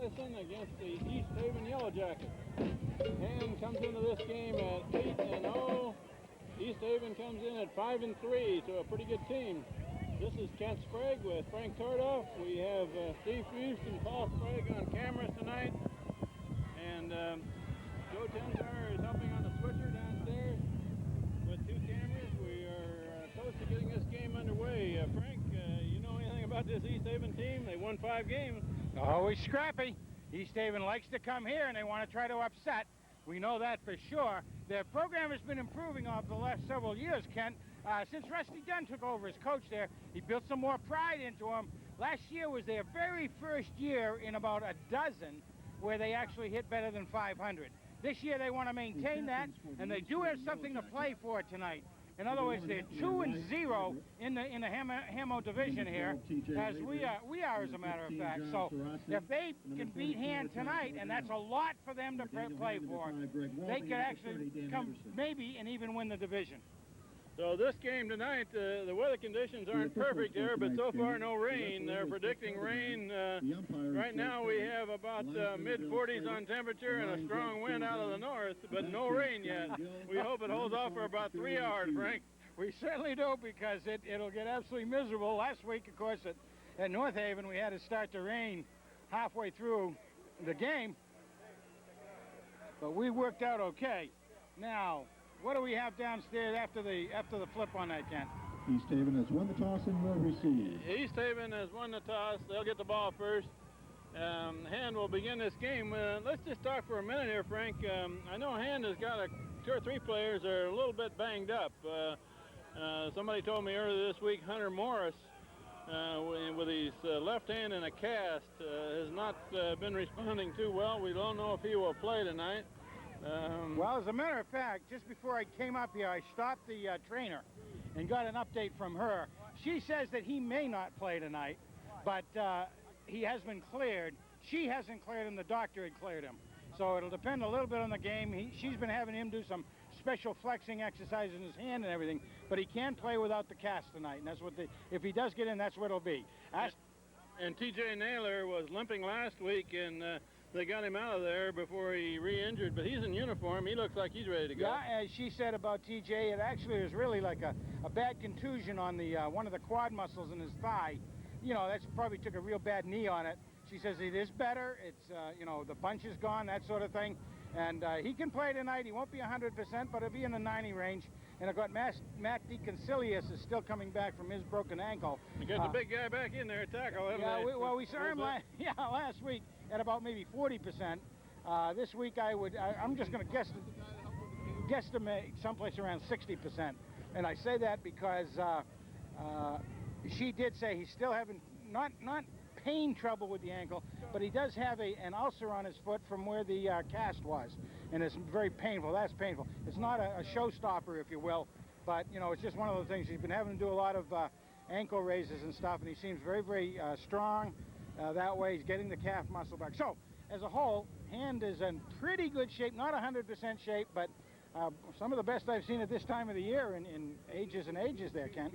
Madison against the East Haven Yellow Jackets. Hand comes into this game at 8-0. East Haven comes in at 5-3, so a pretty good team. This is Kent Sprague with Frank Tardoff. We have Steve Fust and Paul Sprague on cameras tonight. And Joe Tenzar is helping on the switcher downstairs with 2 cameras. We are close to getting this game underway. Frank, you know anything about this East Haven team? They won 5 games. Always scrappy. East Haven likes to come here and they want to try to upset. We know that for sure. Their program has been improving over the last several years, Kent. Since Rusty Dunn took over as coach there, he built some more pride into them. Last year was their very first year in about a dozen where they actually hit better than 500. This year they want to maintain that, and they do have something to play for tonight. In other words, they're 2-0 in the Hamo division here, as we are, as a matter of fact. So if they can beat Hand tonight, and that's a lot for them to play for, they could actually come maybe and even win the division. So this game tonight, the weather conditions aren't perfect there, but so far no rain. They're predicting rain. Right now we have about mid-40s on temperature and a strong wind out of the north, but no rain yet. We hope it holds off for about 3 hours, Frank. We certainly do, because it'll get absolutely miserable. Last week, of course, at North Haven, we had to start to rain halfway through the game, but we worked out okay. Now, what do we have downstairs after the flip on that, Kent? East Haven has won the toss and will receive. East Haven has won the toss. They'll get the ball first. Hand will begin this game. Let's just talk for a minute here, Frank. I know Hand has got 2 or 3 players that are a little bit banged up. Somebody told me earlier this week, Hunter Morris, with his left hand in a cast, has not been responding too well. We don't know if he will play tonight. Well, as a matter of fact, just before I came up here, I stopped the trainer and got an update from her. She says that he may not play tonight, but he has been cleared. She hasn't cleared him. The doctor had cleared him. So it'll depend a little bit on the game. She's been having him do some special flexing exercises in his hand and everything, but he can play without the cast tonight, and that's what if he does get in, that's what it'll be. And T.J. Naylor was limping last week, and they got him out of there before he re-injured, but he's in uniform. He looks like he's ready to go. Yeah, as she said about TJ, it actually was really like a bad contusion on the one of the quad muscles in his thigh. You know, that's probably took a real bad knee on it. She says it is better. It's, you know, the bunch is gone, that sort of thing. And he can play tonight. He won't be 100%, but he'll be in the 90 range. And I've got Matt DeConcilius is still coming back from his broken ankle. You got the big guy back in there at tackle, haven't Yeah, we saw him last week at about maybe 40%. This week I'm just going to guesstimate someplace around 60%. And I say that because she did say he's still having not pain trouble with the ankle, but he does have an ulcer on his foot from where the cast was, and it's very painful. That's painful. It's not a showstopper, if you will, but you know, it's just one of those things. He's been having to do a lot of ankle raises and stuff, and he seems very, very strong that way. He's getting the calf muscle back. So as a whole, Hand is in pretty good shape, not 100% shape, but some of the best I've seen at this time of the year in ages and ages there, Kent.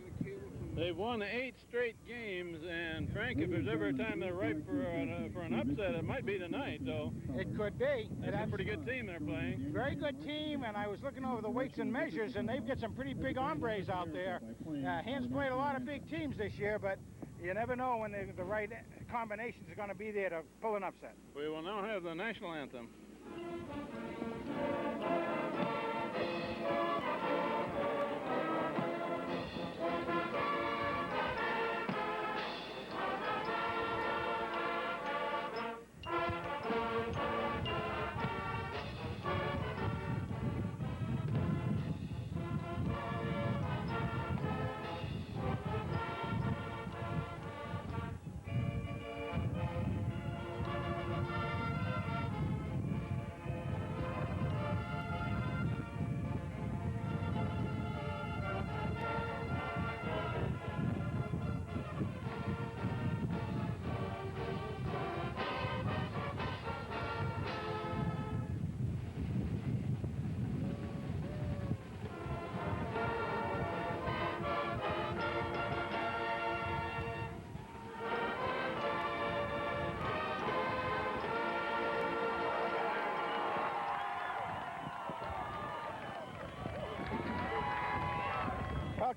They've won 8 straight games, and Frank, if there's ever a time they're ripe for an upset, it might be tonight, though. It could be. That's a pretty good team they're playing. Very good team, and I was looking over the weights and measures, and they've got some pretty big hombres out there. Hand's played a lot of big teams this year, but you never know when the right combinations are going to be there to pull an upset. We will now have the national anthem.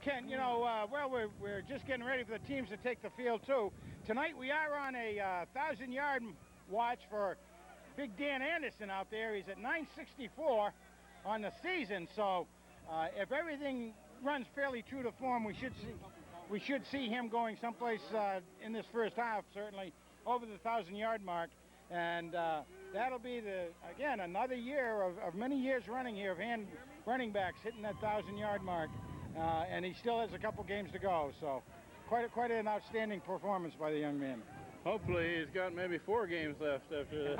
Ken, you know, we're just getting ready for the teams to take the field, too. Tonight we are on a 1,000-yard watch for Big Dan Anderson out there. He's at 964 on the season, so if everything runs fairly true to form, we should see him going someplace in this first half, certainly over the 1,000-yard mark. And that'll be, again, another year of many years running here of running backs hitting that 1,000-yard mark. And he still has a couple games to go, so quite an outstanding performance by the young man. Hopefully he's got maybe 4 games left after this.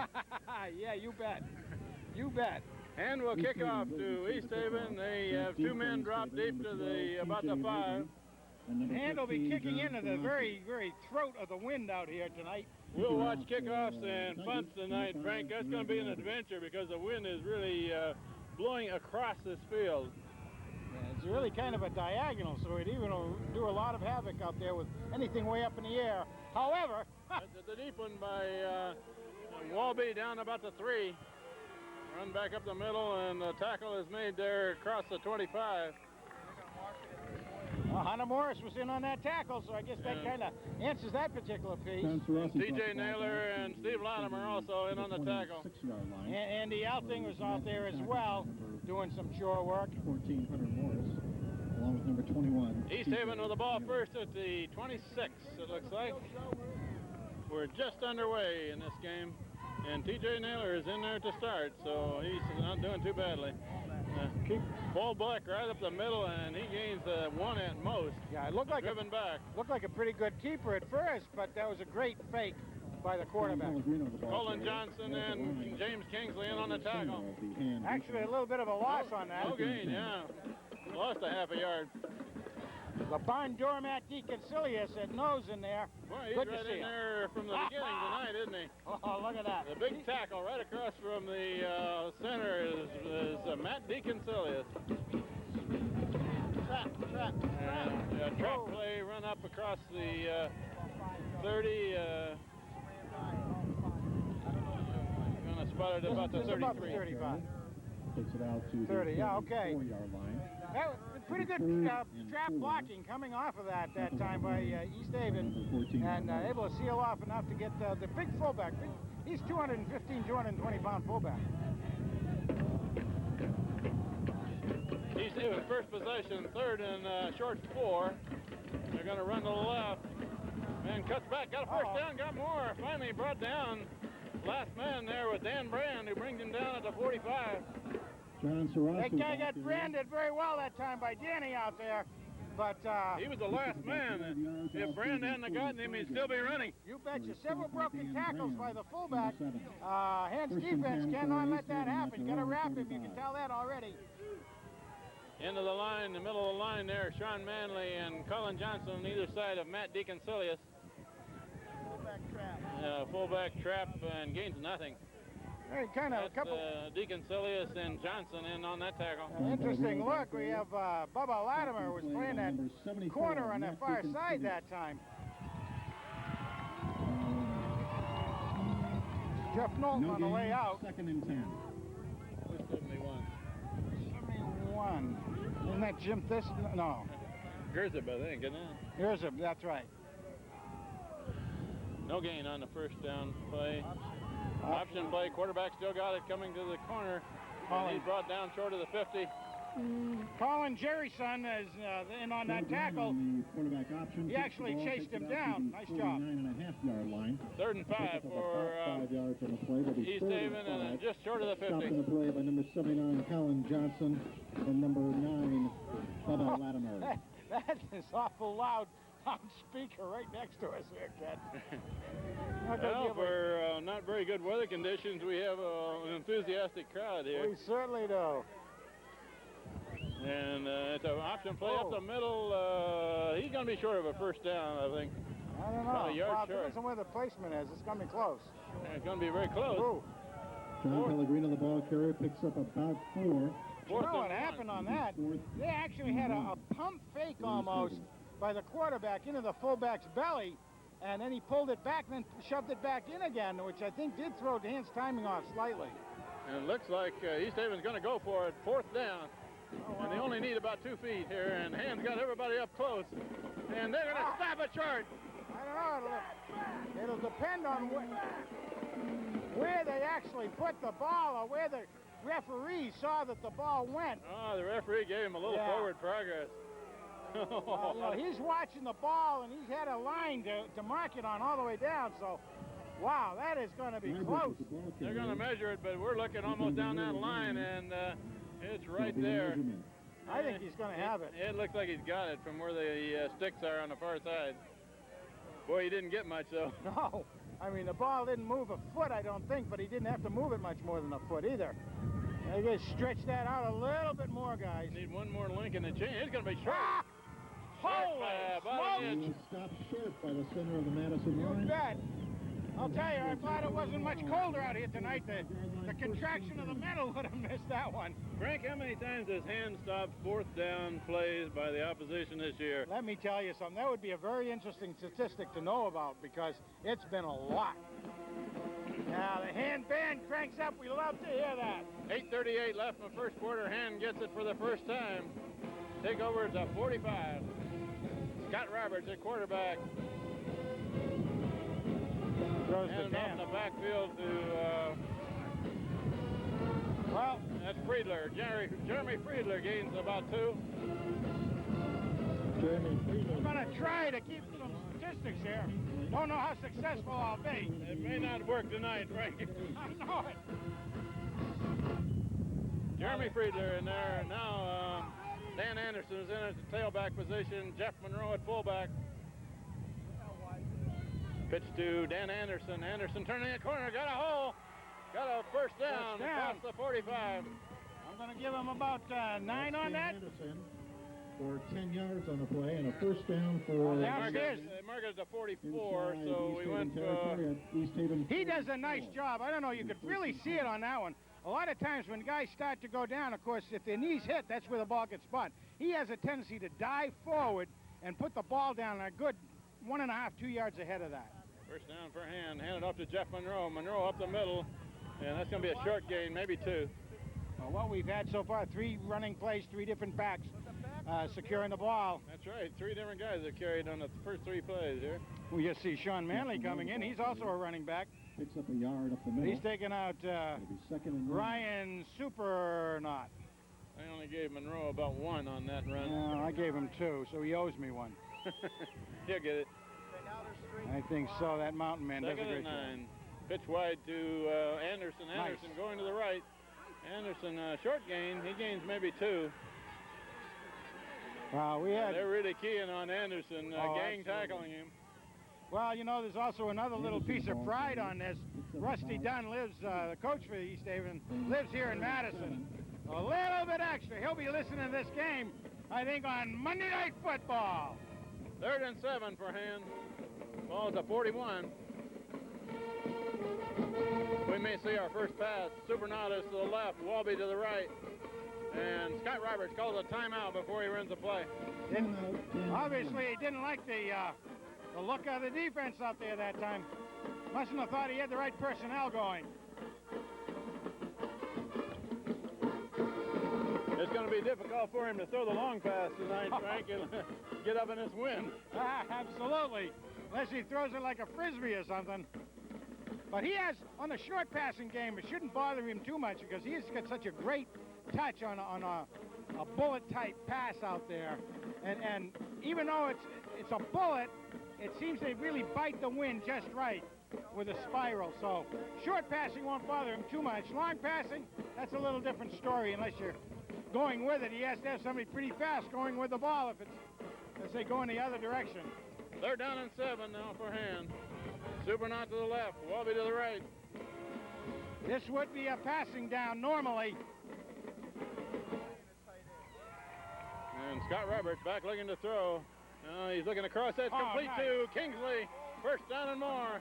Yeah, you bet. You bet. And we'll kick off to East Haven. They have 2 men dropped deep to about the 5. And will be kicking into the very, very throat of the wind out here tonight. We'll watch kickoffs and punts tonight, Frank. That's going to be an adventure because the wind is really blowing across this field. Yeah, it's really kind of a diagonal, so it even will do a lot of havoc out there with anything way up in the air. However, the deep one by Walby down about the 3. Run back up the middle, and the tackle is made there across the 25. Hunter Morris was in on that tackle, so I guess that kind of answers that particular piece. T.J. Naylor and Steve Latimer also in on the tackle. And Andy Alting was out there as well, doing some chore work. 14, Hunter Morris, along with number 21. East Haven with the ball first at the 26, it looks like. We're just underway in this game, and T.J. Naylor is in there to start, so he's not doing too badly. Keep ball back right up the middle, and he gains 1 at most. Yeah, it looked like looked like a pretty good keeper at first, but that was a great fake by the quarterback. Colin Johnson and James Kingsley in on the tackle. Actually, a little bit of a loss on that. No gain, yeah. Lost a half a yard. The barn doormat Deacon Silius at nose in there. Well, he's Good right to see in him. there from the beginning tonight, isn't he? Oh, look at that. The big tackle right across from the center is Matt Deaconcilius. Trap. Trap play, run up across the 30. Gonna spot it about the 33. About the 35. Takes it out to 30, yeah, okay. 4-yard line. That was pretty good trap blocking coming off of that time by East Haven, and able to seal off enough to get the big fullback. He's 215, 220-pound fullback. East Haven first possession, 3rd and short 4. They're going to run to the left. Man cuts back, got a first down, got more. Finally brought down last man there with Dan Brand, who brings him down at the 45. That guy got branded very well that time by Danny out there, but he was the last man. If Brand hadn't gotten him, he'd still be running. You betcha. Several broken tackles by the fullback. Hence defense cannot let that happen. Got to wrap him. You can tell that already. Into the line, the middle of the line there, Sean Manley and Colin Johnson on either side of Matt Deaconcilius. Fullback trap and gains nothing. Hey, kind of a couple. Deaconcilius and Johnson in on that tackle. Interesting look. We have Bubba Latimer was playing that corner on that far side that time. Jeff Knowlton on the way out. 2nd and 10. 71. 71. Isn't that Jim Thistle? No. Gerzib, I think, isn't it? Gerzib, that's right. No gain on the first down play. Option play, quarterback still got it coming to the corner. And he's brought down short of the 50. Colin Jerryson is in on that tackle. Quarterback option. He actually chased him down. Nice job. 49.5-yard line. 3rd and 5 for 5 yards on the play. East Haven, and just short of the 50. Stopped in the play by number 79, Colin Johnson, and number 9, Bubba Latimer. That is awful loud on speaker right next to us here, Ken. Well, for not very good weather conditions, we have an enthusiastic crowd here. We certainly do. And it's an option play up the middle. He's going to be short of a first down, I think. I don't know. About a yard short. Depends on where the placement is. It's going to be close. Yeah, it's going to be very close. Ooh. John Pellegrino, the ball carrier, picks up about 4. You know what happened on that? They actually had a pump fake almost by the quarterback into the fullback's belly, and then he pulled it back and then shoved it back in again, which I think did throw Dan's timing off slightly. And it looks like East Haven's going to go for it. 4th down. And they only need about 2 feet here, and Hand's got everybody up close. And they're going to stop it short. I don't know. It'll depend on where they actually put the ball or where the referee saw that the ball went. Oh, the referee gave him a little forward progress. He's watching the ball, and he's had a line to mark it on all the way down. So, wow, that is going to be close. They're going to measure it, but we're looking almost down that line, and it's right there. I think he's going to have it. It looks like he's got it from where the sticks are on the far side. Boy, he didn't get much, though. No. I mean, the ball didn't move a foot, I don't think, but he didn't have to move it much more than a foot either. I guess stretch that out a little bit more, guys. Need one more link in the chain. It's going to be short. Ah! Holy He was stopped short by the center of the Madison You line. bet. I'll tell you, I'm glad it wasn't much colder out here tonight. The contraction of the metal would have missed that one. Frank, how many times has Hand stopped 4th down plays by the opposition this year? Let me tell you something. That would be a very interesting statistic to know about because it's been a lot. Now, the Hand band cranks up. We love to hear that. 8:38 left in the first quarter. Hand gets it for the first time. Takeover is a 45. Scott Roberts at quarterback. Throws Handed the off in the backfield to, that's Friedler. Jeremy Friedler gains about 2. Jeremy Friedler. I'm going to try to keep some statistics here. Don't know how successful I'll be. It may not work tonight, Frank. I know it. Jeremy Friedler in there. Now Dan Anderson is in at the tailback position. Jeff Monroe at fullback. Pitch to Dan Anderson. Anderson turning the corner. Got a hole. Got a first down. Across the 45. I'm going to give him about 9 on that. Anderson for 10 yards on the play and a first down for... They mark it as a 44, so we went... East Haven. He does a nice job. I don't know. You could really see it on that one. A lot of times when guys start to go down, of course, if their knees hit, that's where the ball gets spun. He has a tendency to dive forward and put the ball down a good 1.5, 2 yards ahead of that. First down for Hand. Handed off to Jeff Monroe. Monroe up the middle. And that's going to be a short gain, maybe 2. Well, what we've had so far, 3 running plays, 3 different backs securing the ball. That's right. 3 different guys have carried on the first 3 plays here. We just see Sean Manley coming in. He's also a running back. Picks up a yard up the middle. He's taking out second and Ryan Supernaut. I only gave Monroe about 1 on that run. I gave him 2, so he owes me 1. He'll get it. I think so. That mountain man does a Second great and job. 9. Pitch wide to Anderson. Anderson going to the right. Anderson, short gain. He gains maybe 2. They're really keying on Anderson, gang tackling him. Well, you know, there's also another little piece of pride on this. Rusty Dunn lives, the coach for East Haven, lives here in Madison. A little bit extra. He'll be listening to this game, I think, on Monday Night Football. 3rd and 7 for Hand. Ball's a 41. We may see our first pass. Supernatus to the left, Walby to the right. And Scott Roberts calls a timeout before he runs the play. Obviously, he didn't like the look of the defense out there that time. Mustn't have thought he had the right personnel going. It's going to be difficult for him to throw the long pass tonight, Frank, and get up in this wind. Absolutely. Unless he throws it like a frisbee or something. But he has, on the short passing game, it shouldn't bother him too much because he has got such a great touch on a bullet-type pass out there. And even though it's a bullet, it seems to really bite the wind just right with a spiral. So short passing won't bother him too much. Long passing, that's a little different story unless you're going with it. He has to have somebody pretty fast going with the ball if it's, let's say, going the other direction. 3rd down and 7 now for Hand. Supernaut to the left, Walby to the right. This would be a passing down normally. And Scott Roberts back looking to throw. Now he's looking across. That's complete to Kingsley. First down and more.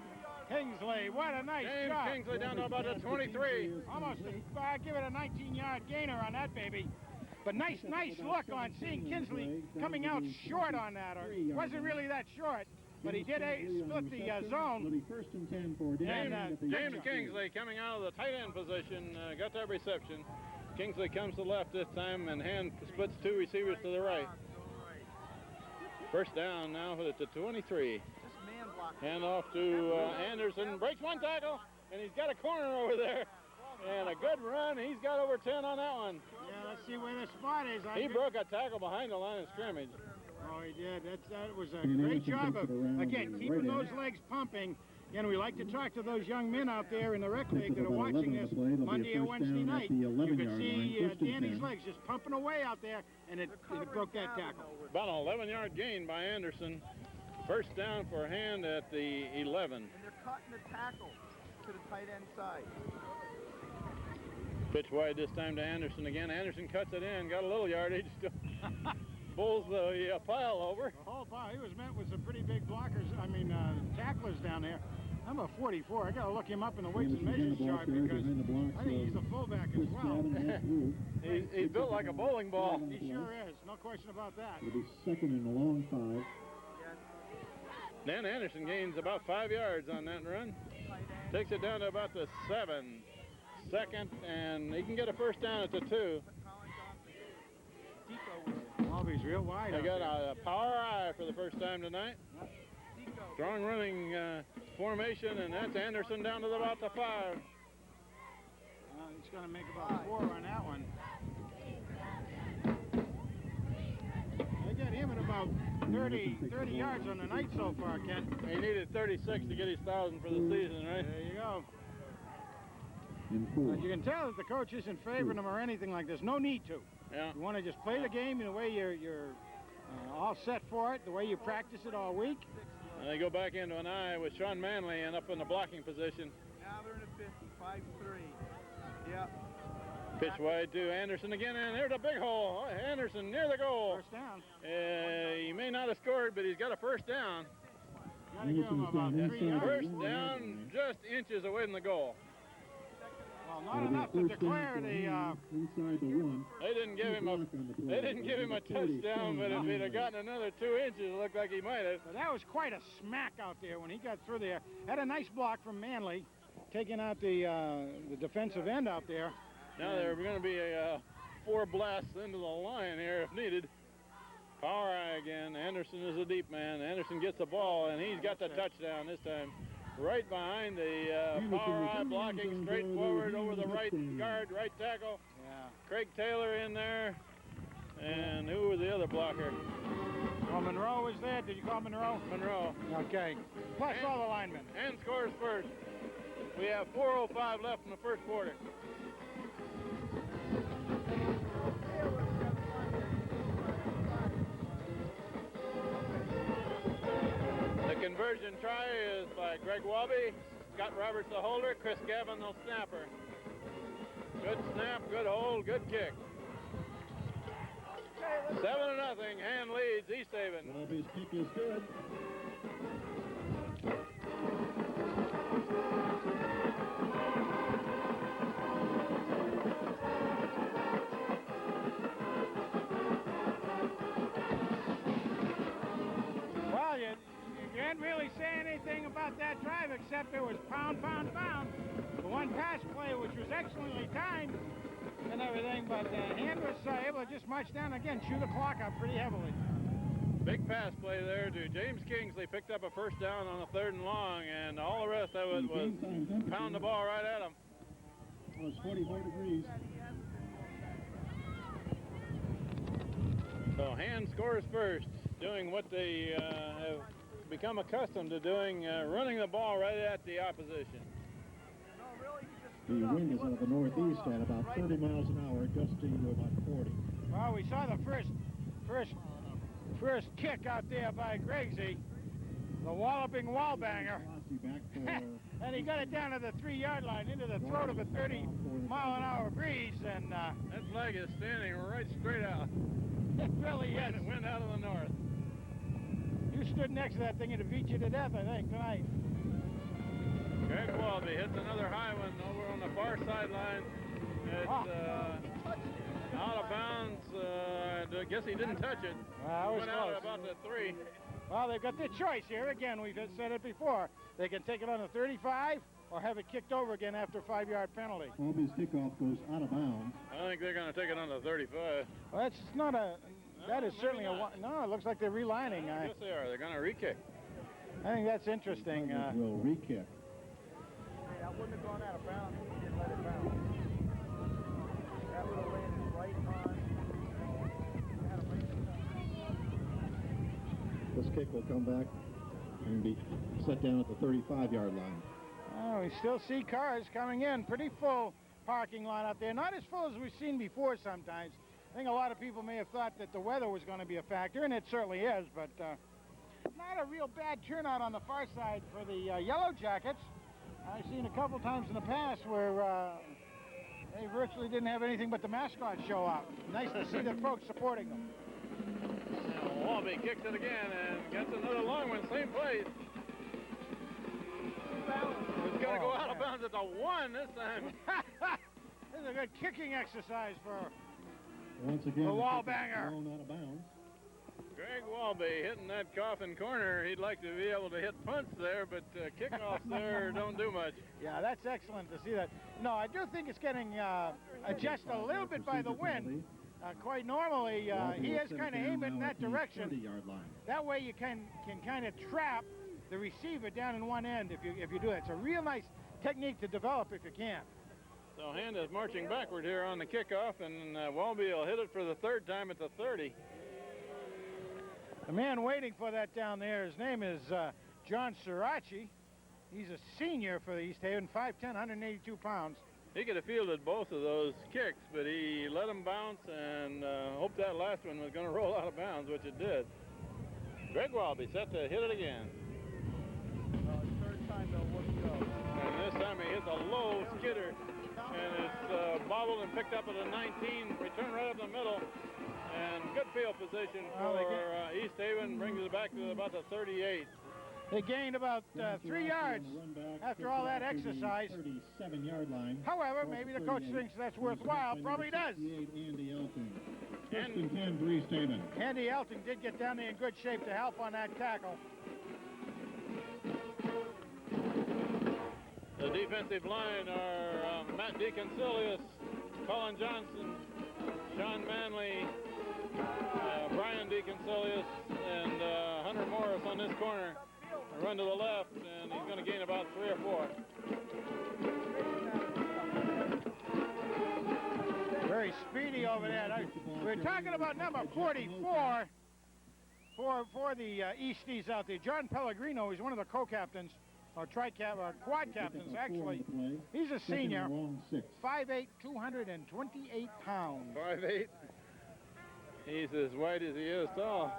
Kingsley, what a nice James shot. Kingsley down to about the 23. Almost, give it a 19-yard gainer on that baby. But nice look on seeing Kingsley coming out short on that. Or it wasn't really that short, but he did split the zone. First and 10 for James Kingsley coming out of the tight end position, got that reception. Kingsley comes to the left this time, and Hand splits two receivers to the right. First down now at the 23. Hand off to Anderson. Breaks one tackle, and he's got a corner over there. And a good run. He's got over 10 on that one. Yeah, let's see where the spot is. He broke a tackle behind the line of scrimmage. Oh, he did. That was a And great Anderson job takes of, it around again, the keeping right those end. legs pumping. Again, we like to talk to those young men out there in the rec Takes league that are about 11 watching on this the play. There'll be a Monday or first Wednesday down at night. the You 11-yard could see line, first and Danny's 10. legs just pumping away out there, and it broke that tackle. About an 11-yard gain by Anderson. First down for Hand at the 11. And they're cutting the tackle to the tight end side. Pitch wide this time to Anderson again. Anderson cuts it in, got a little yardage. Bowls the pile over. The whole pile. He was met with some pretty big blockers, tacklers down there. Number 44, I got to look him up in the weights and measures chart because I think he's a fullback as well. He's built like a bowling ball. He sure is, no question about that. It'll be second and a long 5. Dan Anderson gains about 5 yards on that run. Takes it down to about the 7. Second, and he can get a first down at the 2. Walby's real wide. They out got there. a power eye for the first time tonight. Strong running formation, and that's Anderson down to about the 5. He's going to make about 4 on that one. They got him at about 30 yards on the night so far, Ken. He needed 36 to get his 1,000 for the season, right? There you go. In 4. You can tell that the coach isn't favoring him or anything like this. No need to. Yeah. You want to just play the game in the way you're all set for it, the way you practice it all week. And they go back into an eye with Sean Manley and up in the blocking position. Now they're in the 50, 5-3. Yeah. Pitch wide to Anderson again, and there's a big hole. Anderson near the goal. First down. He may not have scored, but he's got a first down. Got to give him about 3 yards. First down, just inches away from the goal. Well, not enough to declare the. Inside the 1. They didn't give him a touchdown, but if he'd have gotten another 2 inches, it looked like he might have. But that was quite a smack out there when he got through there. Had a nice block from Manley, taking out the defensive end out there. Now there's going to be a 4 blasts into the line here if needed. Power eye again. Anderson is a deep man. Anderson gets the ball, and he's got the touchdown this time. Right behind the power eye, blocking straight forward over the right guard, right tackle. Yeah. Craig Taylor in there. And who was the other blocker? Well, Monroe was there. Did you call Monroe? Monroe. Okay. Plus all the linemen. And scores first. We have 4:05 left in the first quarter. The conversion try is by Greg Walby, Scott Roberts the holder, Chris Gavin the snapper. Good snap, good hold, good kick. 7-0, Hand leads East Haven. Walby's kick is good. Well, you can't really say anything about that drive except it was pound, pound, pound. The one pass play, which was excellently timed and everything, but Hand was able to just march down again, chew the clock up pretty heavily. Big pass play there to James Kingsley. Picked up a first down on a 3rd and long, and all the rest of it was pound the ball right at him. It was 44 degrees. So Hand scores first, doing what they have become accustomed to doing, running the ball right at the opposition. The wind is out of the northeast at about 30 miles an hour, gusting to about 40. Well, we saw the first kick out there by Gregsy, the walloping wall banger. Back for, And he got it down to the 3-yard line into the throat of a 30-mile-an-hour breeze, and That flag is standing right straight out. it really is. Wind out of the north. You stood next to that thing, it'd beat you to death, I think, tonight. Greg Walby hits another high one over on the far sideline. It's out of bounds. I guess he didn't touch it. Well, Went out at about the 3. Well, they've got their choice here. Again, we've said it before. They can take it on the 35, or have it kicked over again after a 5-yard penalty. Walby's kickoff goes out of bounds. I think they're going to take it on the 35. Well, that's not a. That is maybe certainly not. No, it looks like they're relining. Yes, they are. They're going to re-kick. I think that's interesting. Tigers will re-kick. Hey, that wouldn't have gone out of bounds if he didn't let it bounce. That would have landed right on. Had a right. This kick will come back and be set down at the 35-yard line. Oh, we still see cars coming in. Pretty full parking lot out there. Not as full as we've seen before sometimes. I think a lot of people may have thought that the weather was going to be a factor, and it certainly is, but not a real bad turnout on the far side for the Yellow Jackets. I've seen a couple times in the past where they virtually didn't have anything but the mascot show up. Nice to see the folks supporting them. Now, Walby kicks it again and gets another long one, same place. It's going to go out of bounds at the 1 this time. This is a good kicking exercise for Once again, The wall kick is banger. thrown out of bounds. Greg Walby hitting that coffin corner. He'd like to be able to hit punts there, but kickoffs there don't do much. Yeah, that's excellent to see that. No, I do think it's getting adjusted a little bit by the wind. Quite normally, Walby he will is set it kind of down aiming in now that at the direction. 30-yard line. That way you can kind of trap the receiver down in one end if you do that. It's a real nice technique to develop if you can. So Hand is marching backward here on the kickoff, and Walby will hit it for the 3rd time at the 30. The man waiting for that down there, his name is John Sirachi. He's a senior for the East Haven, 5'10", 182 pounds. He could have fielded both of those kicks, but he let them bounce and hoped that last one was going to roll out of bounds, which it did. Greg Walby set to hit it again. 3rd time they'll look go. And this time he hits a low skidder, and it's bobbled and picked up at a 19, returned right up the middle, and good field position Well, for they East Haven, brings it back to about the 38. They gained about 3 yards after all that exercise. 37-yard line. However, maybe the coach thinks that's worthwhile. Probably does. Andy Elton. And- 1st and 10 for East Haven. Andy Elton did get down there in good shape to help on that tackle. The defensive line are Matt DeConcilius, Colin Johnson, Sean Manley, Brian DeConcilius, and Hunter Morris on this corner. Run to the left, and he's going to gain about 3 or 4. Very speedy over there. We're talking about number 44 for the Easties out there. John Pellegrino is one of the co-captains, or quad captains, actually. He's a senior, 5'8", 228 pounds. 5'8". He's as wide as he is tall.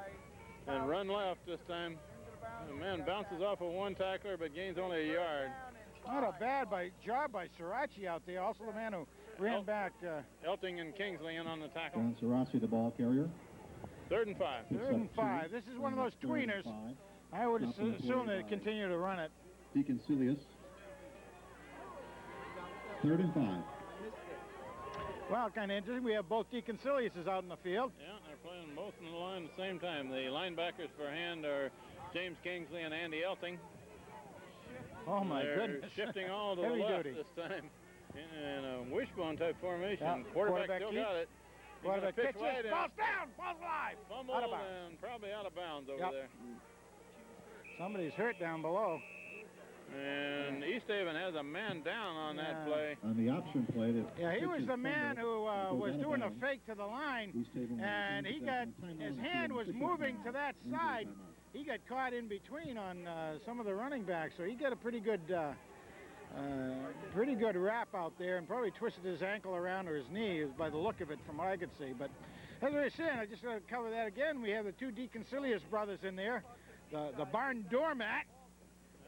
And run left this time. The man bounces off of one tackler, but gains only a yard. Not a bad job by Sirachi out there. Also the man who ran back. Elting and Kingsley in on the tackle. John Sirachi, the ball carrier. 3rd and 5. 3rd and 5. This is one of those tweeners. I would assume they continue to run it. DeConcilius. 3rd and 5. Well, kind of interesting. We have both DeConciliuses out in the field. Yeah, they're playing both in the line at the same time. The linebackers for Hand are James Kingsley and Andy Elting. Oh, my They're goodness. shifting all to Heavy the left duty. this time in a wishbone type formation. Yeah, Quarterback still keeps. got it. He's Quarterback gonna pitch pitches. wide and Ball's down. Ball's live. fumbled Out of bounds. and probably out of bounds over Yep. there. Somebody's hurt down below. And East Haven has a man down on that Yeah. play. On the option play. That Yeah, he was pitches the man fumble. who Goes out was of doing a bounds. fake to the line, East Haven will and he change got, that timeout his to hand a was 50 moving timeout. to that Injury side. timeout. He got caught in between on some of the running backs, so he got a pretty good wrap out there, and probably twisted his ankle around or his knee by the look of it from what I could see. But as I was saying, I just got to cover that again. We have the 2 DeConcilius brothers in there, the barn doormat.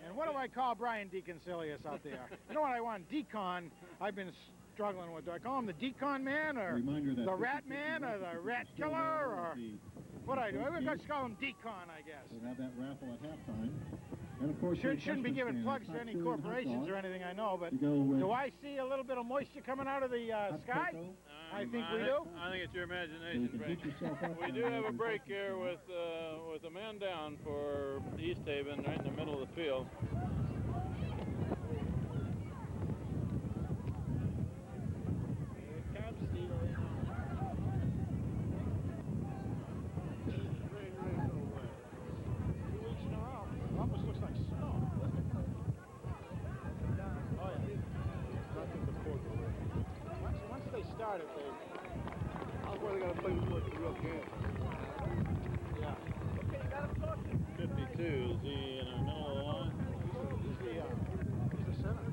And what do I call Brian DeConcilius out there? You know what I want? Decon. I've been struggling with. Do I call him the Decon man, or Reminder that the 50-50 Rat Man, or the raffle Rat is still Killer, there or at the what I do? I would game. just call him Decon, I guess. We'll have that raffle at halftime. And of course, Shouldn't be your giving freshman plugs stand, to any hot chili and hot corporations dog. or anything I know, but You go with do I see a little bit of moisture coming out of the hot sky? cocoa. I think we do. I think it's your So you imagination, can Frank. heat yourself up We down do there have a with break hot here cocoa. with a man down for East Haven right in the middle of the field. start it, Dave. That's where they got to play before it's a real game. Yeah. Okay, you got him talking. 52, is he in the middle of the line? He's the center.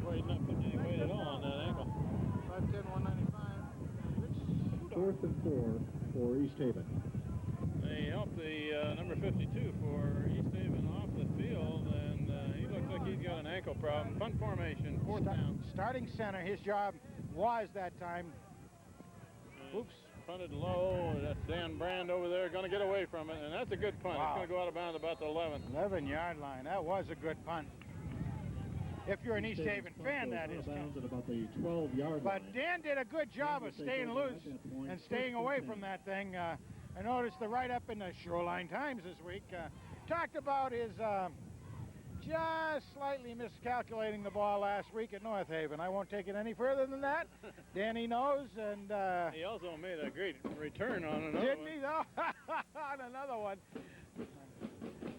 Waiting up, but he waited on that ankle. 5'10", 195. 4th and 4 for East Haven. They helped the number 52 for East Haven off the field, and he looks like he's got an ankle problem. Punt formation, 4th down. Starting center, his job was that time. Oops. Punted low. That's Dan Brand over there, going to get away from it, and that's a good punt. Wow. It's going to go out of bounds about the 11. 11-yard line. That was a good punt. If you're an East Haven fan, that is. At about the 12-yard line. But Dan did a good job of staying loose and staying away from that thing. I noticed the write-up in the Shoreline Times this week talked about his just slightly miscalculating the ball last week at North Haven. I won't take it any further than that. Danny knows, and He also made a great return on another didn't one. he though? On another one.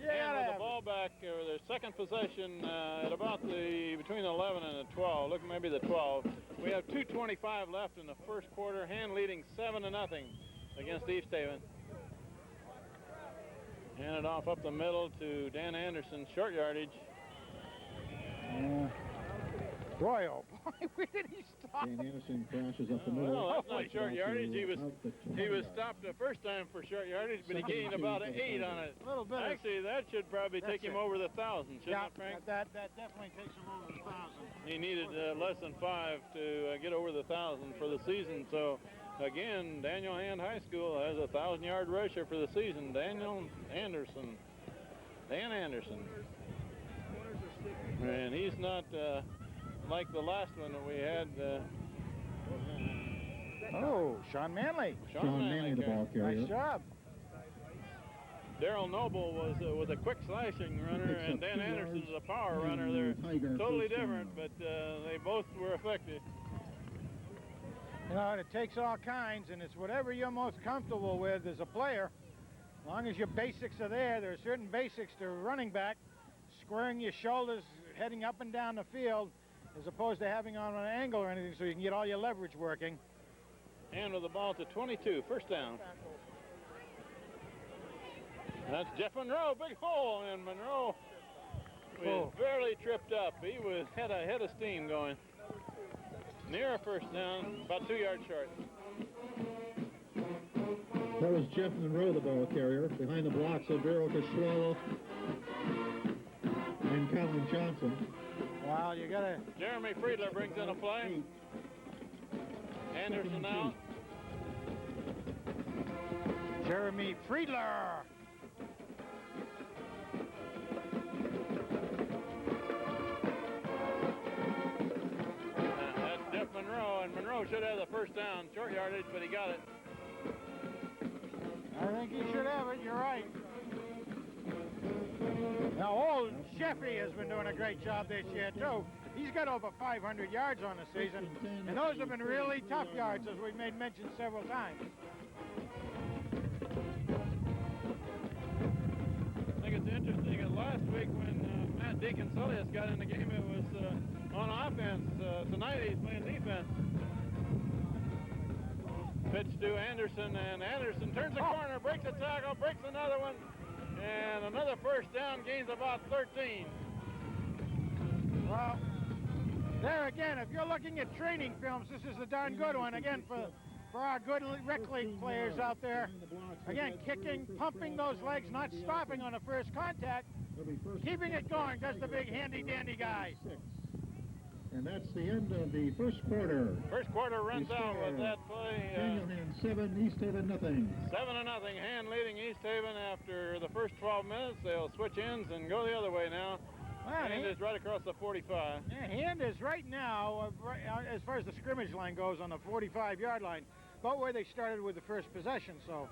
And with the ball back, or the second possession at about between the 11 and the 12, look, maybe the 12. We have 2:25 left in the first quarter. Hand leading 7-0 against East Haven. Handed off up the middle to Dan Anderson, short yardage. Boy, oh boy, where did he stop? Dan Anderson crashes up the middle. Well, that's not short yardage. He was Out the he was 20. stopped the first time for short yardage, but he Second gained and about 2 an for the 8 on Tigers. it. A little bit. Actually, that should probably take him That's it. over the 1,000, shouldn't Yeah, it, Frank? that definitely takes him over the 1,000. He needed less than 5 to get over the 1,000 for the season. So, again, Daniel Hand High School has a 1,000-yard rusher for the season. Dan Anderson. And he's not like the last one that we had. Oh, Sean Manley. Sean Manley, the ball carrier. Nice job. Daryl Noble was a quick slashing runner, Picks and up Dan 2 Anderson's yards. a power runner. And They're Tiger totally first down. different, but they both were effective. You know, and it takes all kinds, and it's whatever you're most comfortable with as a player. As long as your basics are there, there are certain basics to running back, squaring your shoulders, heading up and down the field, as opposed to having on an angle or anything, so you can get all your leverage working. And with the ball to 22, first down. That's Jeff Monroe, big hole, and Monroe was barely tripped up. He had a head of steam going. Near a first down, about 2 yards short. That was Jeff Monroe, the ball carrier. Behind the blocks of Daryl Cashwell and Colin Johnson. Wow, you got to... Jeremy Friedler brings in a play. Anderson out. Jeremy Friedler. That's Jeff Monroe, and Monroe should have the first down, short yardage, but he got it. I think he should have it, you're right. Now, old Sheffy has been doing a great job this year, too. He's got over 500 yards on the season, and those have been really tough yards, as we've made mention several times. I think it's interesting that last week when Matt Deacon-Solius got in the game, it was on offense. Tonight he's playing defense. Pitch to Anderson, and Anderson turns the corner, breaks a tackle, breaks another one, and another first down, gains about 13. Well, there again, if you're looking at training films, this is a darn good one. Again, for our good rec league players out there. Again, kicking, pumping those legs, not stopping on the first contact, keeping it going. That's the big handy-dandy guy. And that's the end of the first quarter. First quarter runs out with that play. Daniel Hand 7, East Haven nothing. 7-0. Hand leading East Haven after the first 12 minutes. They'll switch ends and go the other way now. Hand is right across the 45. Yeah, Hand is right now, as far as the scrimmage line goes, on the 45-yard line, about where they started with the first possession. So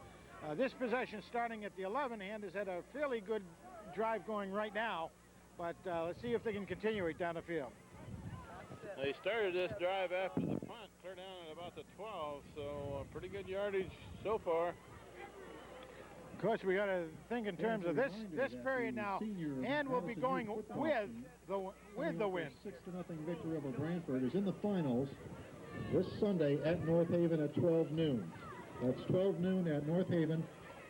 this possession starting at the 11, Hand has had a fairly good drive going right now, but let's see if they can continue it down the field. They started this drive after the punt, clear down at about the 12, so pretty good yardage so far. Of course, we got to think in terms of this period now. Hand will be going with the win. 6-0 victory over Brantford is in the finals this Sunday at North Haven at 12 noon. That's 12 noon at North Haven,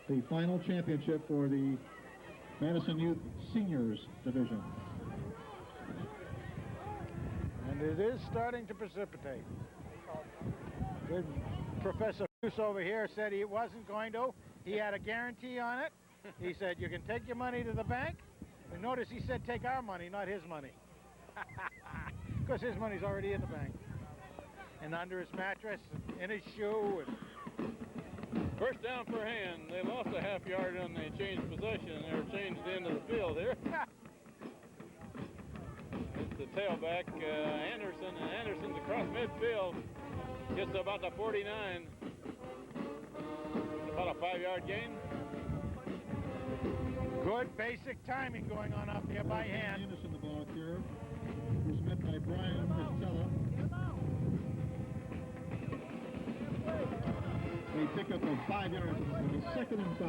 the final championship for the Madison Youth Seniors Division. And it is starting to precipitate. Good. Professor Bruce over here said he wasn't going to. He had a guarantee on it. He said, you can take your money to the bank. And notice he said take our money, not his money. Because his money's already in the bank. And under his mattress, and in his shoe. And First down for Hand. They lost a half yard on the changed possession. They were changed the end of the field here. It's the tailback, Anderson, and Anderson's across midfield. Gets to about the 49. About a 5-yard gain. good basic timing going on up here by Hand. Anderson, the ball carrier, was met by Brian Ristella. They pick up a 5 yards on the 2nd and 5.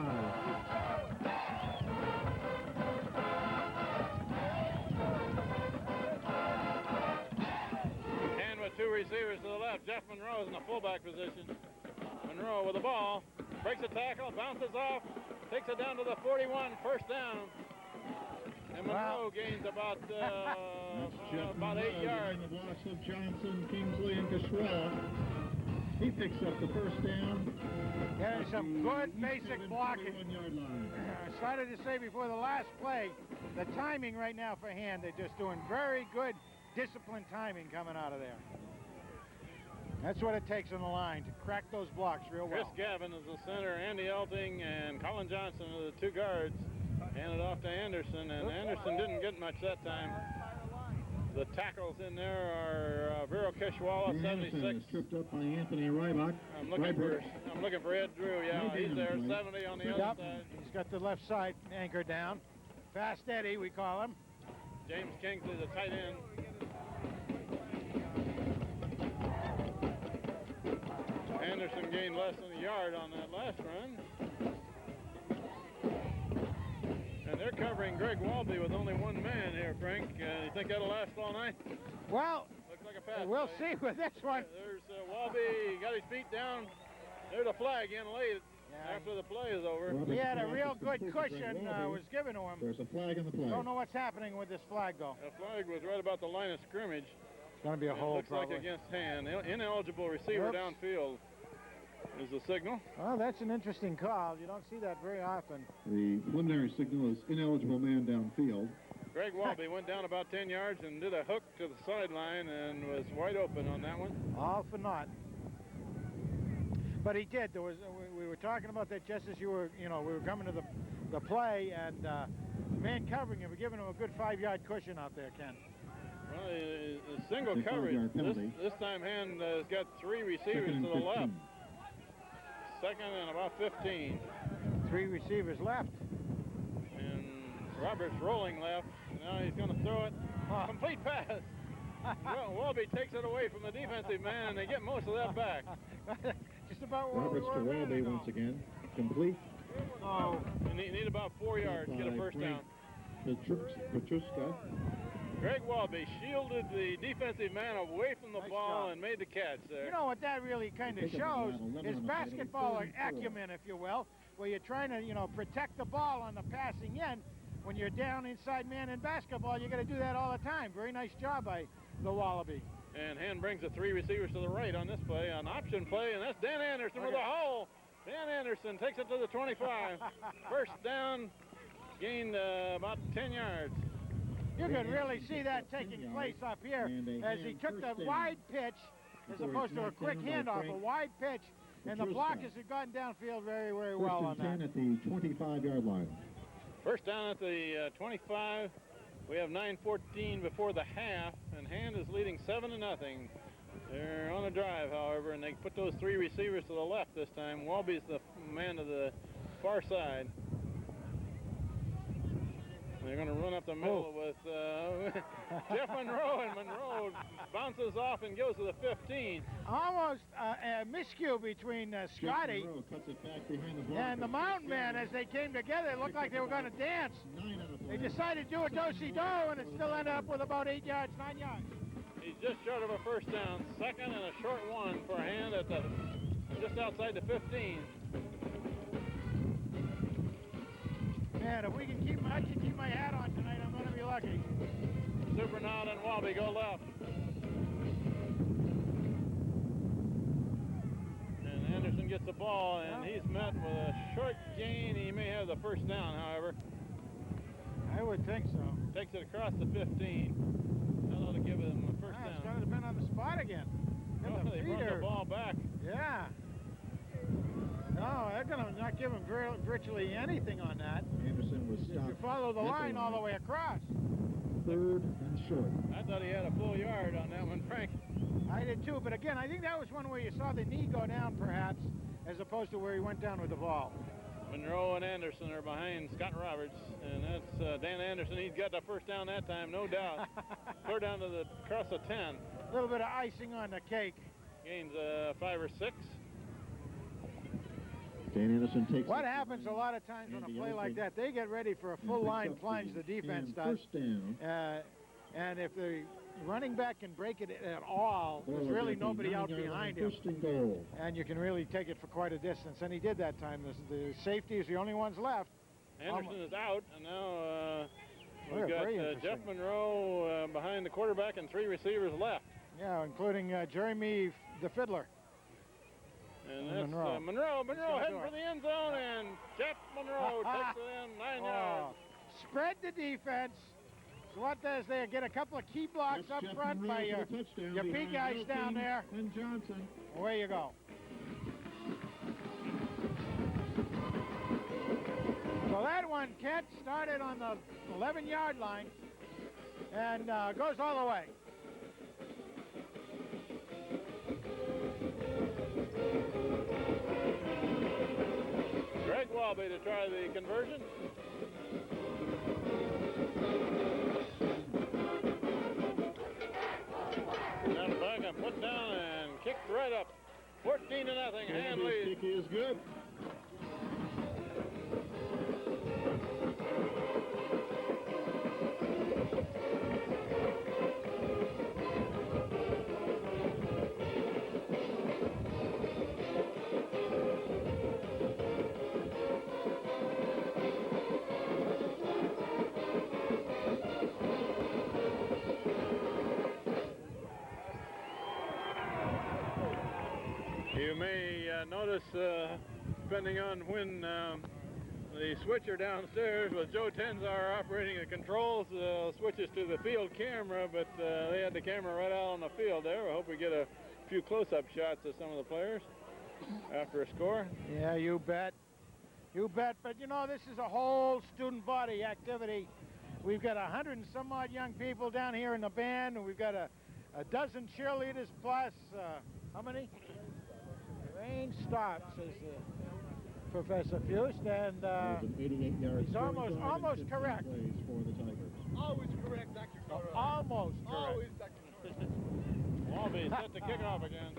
And with two receivers to the left, Jeff Monroe is in the fullback position. Monroe with the ball, breaks a tackle, bounces off, takes it down to the 41, first down. And Monroe gains about 8 yards. The blocks of Johnson, Kingsley, and Cashwell. He picks up the first down. Getting some good basic blocking. 41-yard line. I started to say before the last play, the timing right now for Hand, they're just doing very good disciplined timing coming out of there. That's what it takes on the line, to crack those blocks real well. Chris Gavin is the center, Andy Elting and Colin Johnson are the two guards. Handed off to Anderson, and Anderson didn't get much that time. The tackles in there are Vero Keshwala, 76. Is tripped up by Anthony Rybach. I'm looking for Ed Drew. Yeah, he's there, 70 on the other side. He's got the left side anchor down. Fast Eddie, we call him. James Kingsley, the tight end. Anderson gained less than a yard on that last run. And they're covering Greg Walby with only one man here, Frank. You think that'll last all night? Well, looks like a pass. We'll see with this one. There's Walby, got his feet down. There's a flag in late after the play is over. He had a real good cushion was given to him. There's a flag in the play. Don't know what's happening with this flag, though. The flag was right about the line of scrimmage. It's going to be a hold, looks like against Hand. Ineligible receiver downfield is the signal. Well, that's an interesting call. You don't see that very often. The preliminary signal is ineligible man downfield. Greg Walby went down about 10 yards and did a hook to the sideline and was wide open on that one. All for naught. But he did. There was we were talking about that just as you were, we were coming to the play, and man covering him, giving him a good 5-yard cushion out there, Ken. Well, a single coverage. This time Hand has got 3 receivers to the left. Second and about 15. 3 receivers left. And Roberts rolling left. Now he's going to throw it. Complete pass. Well, Walby takes it away from the defensive man, and they get most of that back. Just about where Roberts to Walby once again. Complete. Oh, you need about 4 yards to get a first down. Petruska. Greg Walby shielded the defensive man away from the ball and made the catch there. You know what that really kind of shows is basketball acumen, if you will, where you're trying to, protect the ball on the passing end. When you're down inside man in basketball, you got to do that all the time. Very nice job by the Wallaby. And Hand brings the 3 receivers to the right on this play, an option play, and that's Dan Anderson with a hole. Dan Anderson takes it to the 25. First down, gained about 10 yards. You can really see that taking place up here as he took the wide pitch as opposed to a quick handoff, a wide pitch, and the blockers have gotten downfield very, very well on that. First and 10 at the 25-yard line. First down at the 25. We have 9:14 before the half, and Hand is leading 7-0. They're on a drive, however, and they put those 3 receivers to the left this time. Walby's the man to the far side. They're going to run up the middle with Jeff Monroe, and Monroe bounces off and goes to the 15. Almost a miscue between Scotty cuts it back behind the and the Mountain Man as they came together. It looked like they were going to dance. They decided to do a do-si-do, and it still ended up with about 8 yards, 9 yards. He just short of a first down. Second and a short one for Hand at the just outside the 15. Man, if I can keep my hat on tonight, I'm going to be lucky. Supernaut and Wabi go left. And Anderson gets the ball, and he's met with a short gain. He may have the first down, however. I would think so. Takes it across the 15. That ought to give him a first It's down. got to have been on the spot again. Oh, they brought the ball back. Yeah. No, they're going to not give him virtually anything on that. Anderson was If stopped. you follow the at line all the way across. Third and short. I thought he had a full yard on that one, Frank. I did too, but again, I think that was one where you saw the knee go down perhaps, as opposed to where he went down with the ball. Monroe and Anderson are behind Scott Roberts, and that's Dan Anderson. He's got the first down that time, no doubt. Clear down to the across the 10. A little bit of icing on the cake. Gains 5 or 6. Dan Anderson takes What it. happens a lot of times on a Andy play like Olson. that, they get ready for a And full picks line up plunge, the defense and does. First down. And if the running back can break it at all, there's Forward really at the nobody out 9-yard line, behind him. First and goal. And you can really take it for quite a distance. And he did that time. The safety is the only ones left. Anderson is out, and now Very we've got interesting. Jeff Monroe behind the quarterback and 3 receivers left. Yeah, including Jeremy the Fiddler. And And that's Monroe. Monroe gonna heading do for it. the end zone, and Jeff Monroe takes it in 9 yards. Spread the defense. So what does they get a couple of key blocks That's up Jeff front Monroe by for your the touchdown big behind guys Will down King there. and Johnson. Away you go. So that one, Kent, started on the 11-yard line and goes all the way. Greg Wabi to try the conversion. Now back and put down and kicked right up. 14-0. Hand His lead. kick is good. You may notice, depending on when the switcher downstairs with Joe Tenzar operating the controls, switches to the field camera, but they had the camera right out on the field there. I hope we get a few close-up shots of some of the players after a score. Yeah, you bet. You bet. But, you know, this is a whole student body activity. We've got 100 and some odd young people down here in the band, and we've got a dozen cheerleaders plus, how many? Rain starts, says Professor Fust, and There's an 88-yard he's almost correct. plays for the Tigers. Always correct, Dr. Carter. Almost correct. Always, Dr. Wabi set the kickoff again.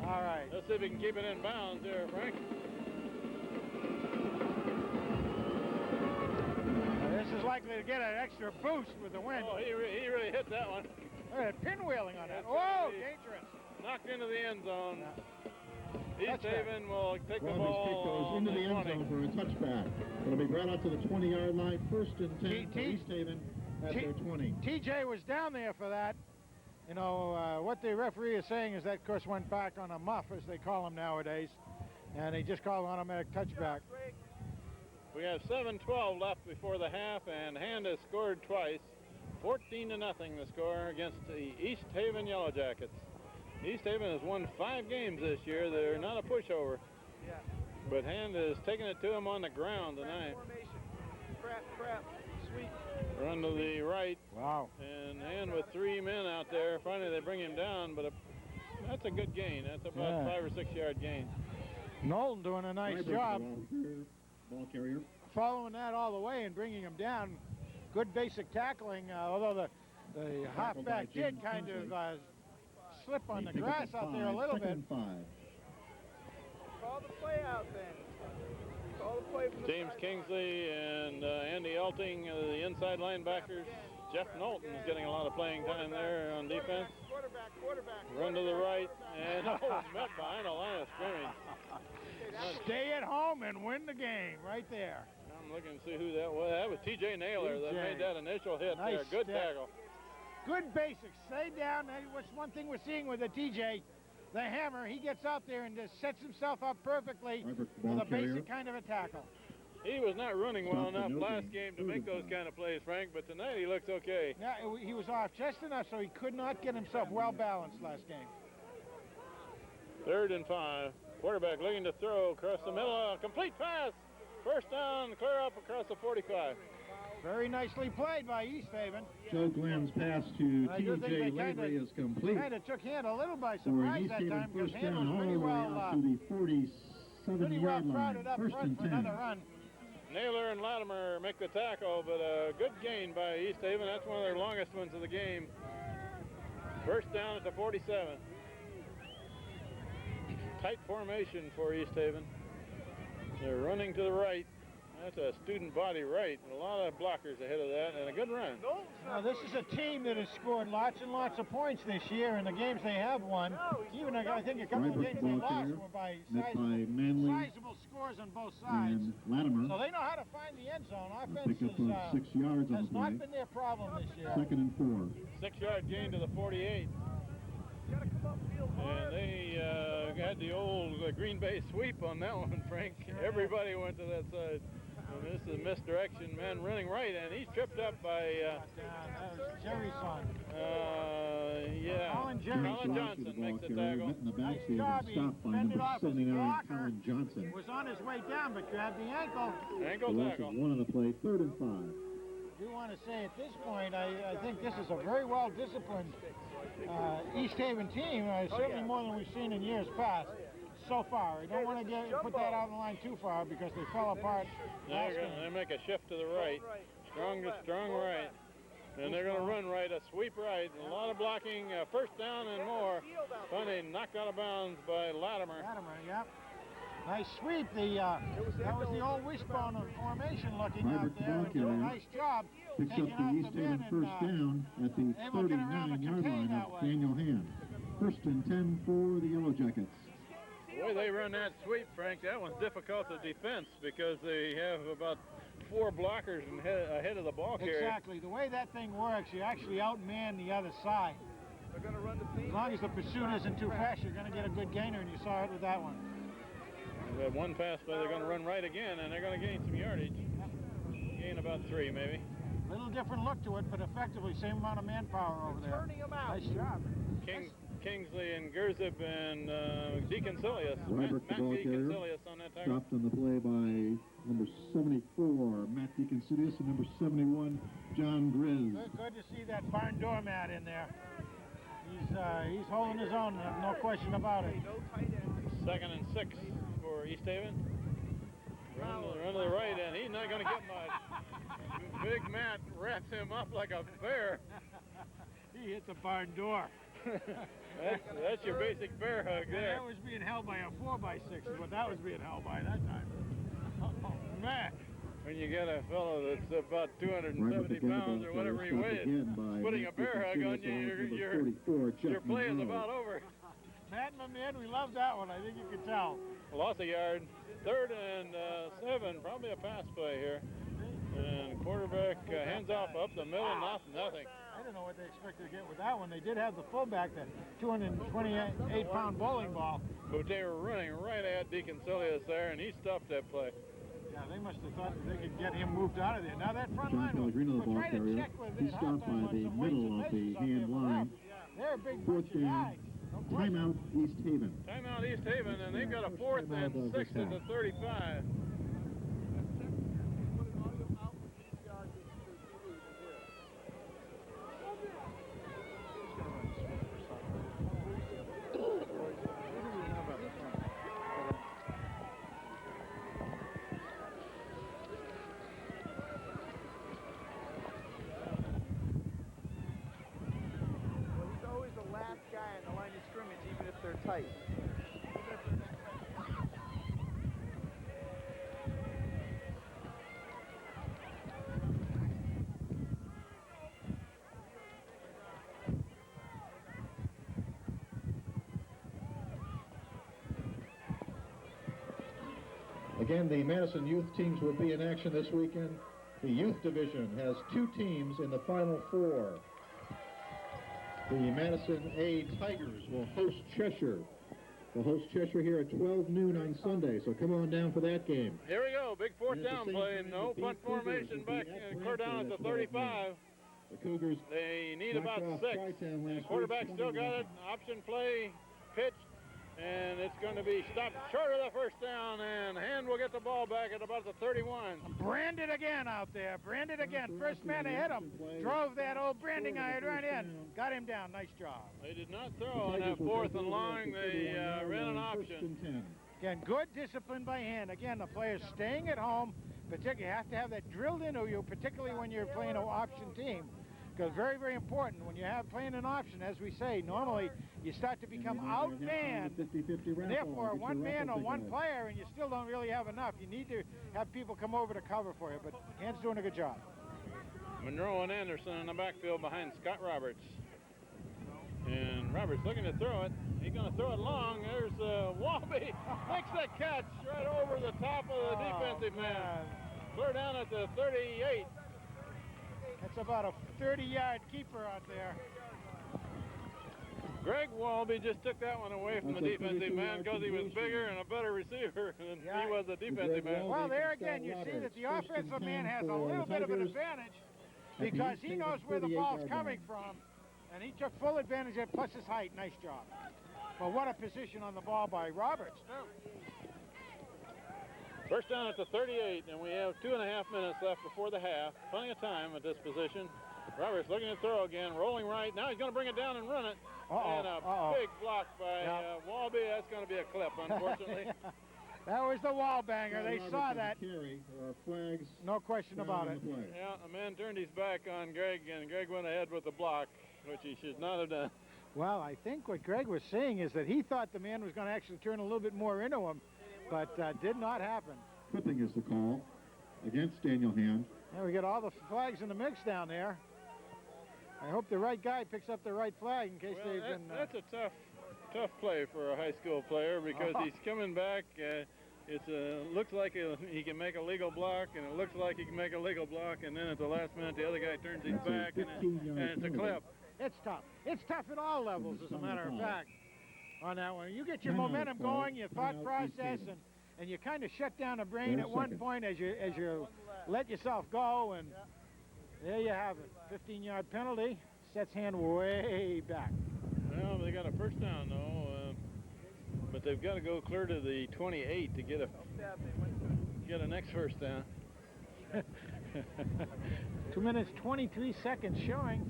All right. Let's see if we can keep it in bounds here, Frank. Now, this is likely to get an extra boost with the wind. Oh, he really hit that one. Look at that pinwheeling on that. That's Oh, gonna be- dangerous. Knocked into the end zone. East Touchback. Haven will take the Roberts' ball kick goes on into the the end 20. zone for a touchback. It'll be brought out to the 20-yard line. First and 10 for T- East Haven at T- their 20. TJ was down there for that. You know, what the referee is saying is that, of course, went back on a muff, as they call them nowadays. And he just called an automatic touchback. We have 7:12 left before the half, and Hand has scored twice. 14-0 the score against the East Haven Yellow Jackets. East Haven has won 5 games this year. They're not a pushover. Yeah. But Hand has taken it to him on the ground tonight. Formation. Crap. Sweet. Run to the right, Wow. and Hand with 3 men out there. Finally, they bring him down, but that's a good gain. That's about Yeah. 5 or 6 yard gain. Knowlton doing a nice Freiberg, job ball carrier. following that all the way and bringing him down. Good basic tackling, although the Tackled by halfback did James kind Kingsley. of slip on They the pick up grass out there a 5, little second bit. and 5. Call the play out then. Call the play from the James sideline. Kingsley and Andy Elting, the inside linebackers. Jeff Knowlton is getting a lot of playing time there on defense. Quarterback. Run to the right, and met behind the line of scrimmage. Stay at home and win the game right there. I'm looking to see who that was. That was T.J. Naylor that TJ. made that initial hit Nice there. Good step. tackle. Good basics. Stay down. What's one thing we're seeing with the TJ, the hammer, he gets out there and just sets himself up perfectly Robert, with ball a basic carrier. kind of a tackle. He was not running well Stop the enough no last gain. game to make those 3rd and 5. kind of plays, Frank, but tonight he looks okay. Yeah, he was off just enough so he could not get himself well balanced last game. 3rd and 5. Quarterback looking to throw across the middle. Complete pass. First down, clear up across the 45. Very nicely played by East Haven. Joe Glenn's pass to I do think T.J. they kinda- Lavery is complete Kind of took Hand a little by for an surprise East that Haven time because first Hand down was all pretty the way well, out to the pretty 47-yard well line. crowded up 1st front and for another 10. run. Naylor and Latimer make the tackle, but a good gain by East Haven. That's one of their longest ones of the game. First down at the 47. Tight formation for East Haven. They're running to the right. That's a student body right. A lot of blockers ahead of that, and a good run. Now, this is a team that has scored lots and lots of points this year in the games they have won. Even, I think, a couple of Rybrook games they ball lost carrier, were by met by Manley sizable scores on both sides. and Latimer. So they know how to find the end zone. A Offense pickup of 6 yards on has the play. not been their problem this year. 2nd and 4. 6-yard gain to the 48. And they had the old Green Bay sweep on that one, Frank. Everybody went to that side. And this is misdirection, man running right, and he's tripped up by, That was Jerry's son. yeah, Colin Jerry. Colin Johnson makes the carrier, tackle. met in the Nice backfield job. and He stopped by fended number off his 79, blocker. Colin Johnson. Was on his way down, but grabbed the ankle. Ankle The loss tackle. of 1 on the play, 3rd and 5. I do want to say at this point, I think this is a very well disciplined East Haven team, certainly more than we've seen in years past. So far, I don't want to put that out on the line too far because they fell apart last game. They make a shift to the right. Strong right. And they're going to run right, a sweep right. A lot of blocking, first down and more. Funny, knocked out of bounds by Latimer. Latimer, yep. Nice sweep. That was the old wishbone of formation looking out Robert there. ball carrier Nice job Picks taking up the off East the Haven men first down at the able to get around the 39-yard contain line that of way. Daniel Hand. 1st and 10 for the Yellow Jackets. The way they run that sweep, Frank, that one's difficult to defense because they have about 4 blockers ahead of the ball carrier. Exactly. The way that thing works, you actually outman the other side. They're going to run the As long as the pursuit isn't too fast, you're going to get a good gainer, and you saw it with that one. We have one pass play, they're going to run right again, and they're going to gain some yardage. Gain about 3, maybe. Little different look to it, but effectively same amount of manpower over there. Turning them out. Nice job. Kingsley and Gerzib and DeConcilius. Ryberg, the Matt ball carrier, DeConcilius on that tackle. stopped on the play by number 74, Matt DeConsidius, and number 71, John Grizz. Good to see that barn doormat in there. He's holding his own, no question about it. 2nd and 6 for East Haven. Run to the right, and he's not going to get much. Big Matt wraps him up like a bear. He hit the barn door. That's your basic bear hug And there. that was being held by a 4x6 is what that was being held by that time. Oh, man. When you get a fellow that's about 270 Ryberg, pounds or whatever he weighs, putting a bear hug on you, your play is about over. Matt and the man, we love that one. I think you can tell. Lost a yard. 3rd and 7, probably a pass play here. And quarterback hands off up the middle, nothing. I don't know what they expected to get with that one. They did have the fullback, the 228-pound bowling ball. But they were running right at DeConcilius there, and he stopped that play. Yeah, they must have thought that they could get him moved out of there. Now that front John line, Pellegrino, the we'll ball try to carrier. check with He it stopped by halftime on the some weights middle and of the measures out there hand for line. them. They're a big 4th bunch of down. guys. No question. Timeout, East Haven. Timeout East Haven, and they've got a 4th and 6 at the 35. Well, he's always the last guy on the line of scrimmage, even if they're tight. Again, the Madison youth teams will be in action this weekend. The youth division has 2 teams in the Final Four. The Madison A Tigers will host Cheshire. They'll host Cheshire here at 12 noon on Sunday, so come on down for that game. Here we go, big fourth And at down the same play. time, No the punt Cougars formation will be back, at clear down at the 35. The Cougars They need knocked about off 6. Tri-Town last week, Quarterback still got 21. it. Option play, pitch, and it's going to be stopped short of the first down, and Hand will get the ball back at about the 31. Branded again out there. Branded again. First man to hit him. Drove that old branding iron right in. Got him down. Nice job. They did not The throw on Tigers that will fourth take and over long. at the They 31 ran an line, first option. and 10. Again, good discipline by Hand. Again, the players staying at home. Particularly, you have to have that drilled into you, particularly when you're playing an option team. Because very, very important. When you have playing an option, as we say, normally you start to become outmanned. 50-50 And therefore, one man or one player, and you still don't really have enough. You need to have people come over to cover for you. But Hand's doing a good job. Monroe and Anderson in the backfield behind Scott Roberts. And Roberts looking to throw it. He's going to throw it long. There's Walby. Makes that catch right over the top of the defensive man. Clear down at the 38. That's about a 30-yard keeper out there. Greg Walby just took that one away from the That's a defensive man 32-yard because he was completion. bigger and a better receiver than Yeah. he was a defensive man. Walby Well, there from again, you Scott see that the Roberts. First and offensive 10 man has a for little the bit of an Tigers. advantage At the because East he Haven knows where the 38 ball's yard coming line. from, and he took full advantage of it, plus his height. Nice job. But what a position on the ball by Roberts, too. First down at the 38, and we have 2.5 minutes left before the half. Plenty of time at this position. Roberts looking to throw again, rolling right. Now he's going to bring it down and run it. And a big block by Walby. That's going to be a clip, unfortunately. That was the wall banger. They Roberts saw and that. Carey, flags. No question about down it. on the play. Yeah, a man turned his back on Greg, and Greg went ahead with the block, which he should not have done. Well, I think what Greg was saying is that he thought the man was going to actually turn a little bit more into him, but did not happen. Clipping is the call against Daniel Hand. And we got all the flags in the mix down there. I hope the right guy picks up the right flag in case Well, they've been... that's a tough play for a high school player because he's coming back. It looks like he can make a legal block, and it looks like he can make a legal block, and then at the last minute the other guy turns his That's a back, and 15-yard it's a penalty. clip. It's tough. It's tough at all levels, as a matter of fact, on that one. You get your Timeout momentum call. going, your thought Timeout, process, East and you kind of shut down the brain 10 at one seconds. point as you let yourself go, and there you have it. 15-yard penalty. Sets Hand way back. Well, they got a first down though, but they've got to go clear to the 28 to get a next first down. 2 minutes, 23 seconds showing.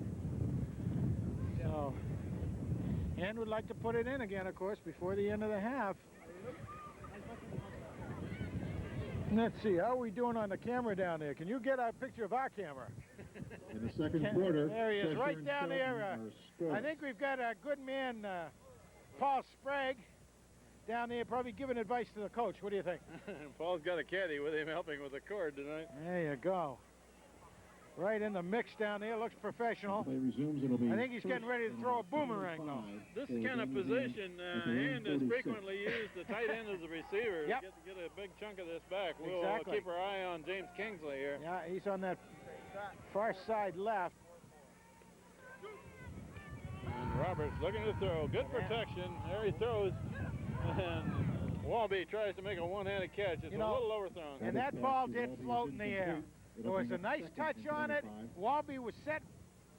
So, Hand would like to put it in again, of course, before the end of the half. Let's see, how are we doing on the camera down there? Can you get a picture of our camera? In the second quarter, There he is, Cheshire right and down Shelton there. are scoreless. I think we've got a good man, Paul Sprague, down there probably giving advice to the coach. What do you think? Paul's got a caddy with him helping with the cord tonight. There you go. Right in the mix down there, looks professional. Play resumes. It'll be I think he's getting ready to first throw a and boomerang, though. 5 This for kind of Daniel Hand position, at the Hand has 146. frequently used the tight end as a receiver Yep. to get a big chunk of this back. We'll Exactly. keep our eye on James Kingsley here. Yeah, he's on that far side left. And Roberts looking to throw. Good protection. There he throws. And Walby tries to make a one-handed catch. It's You know, a little overthrown. And that ball did float in the air. There was a nice touch on it. Walby was set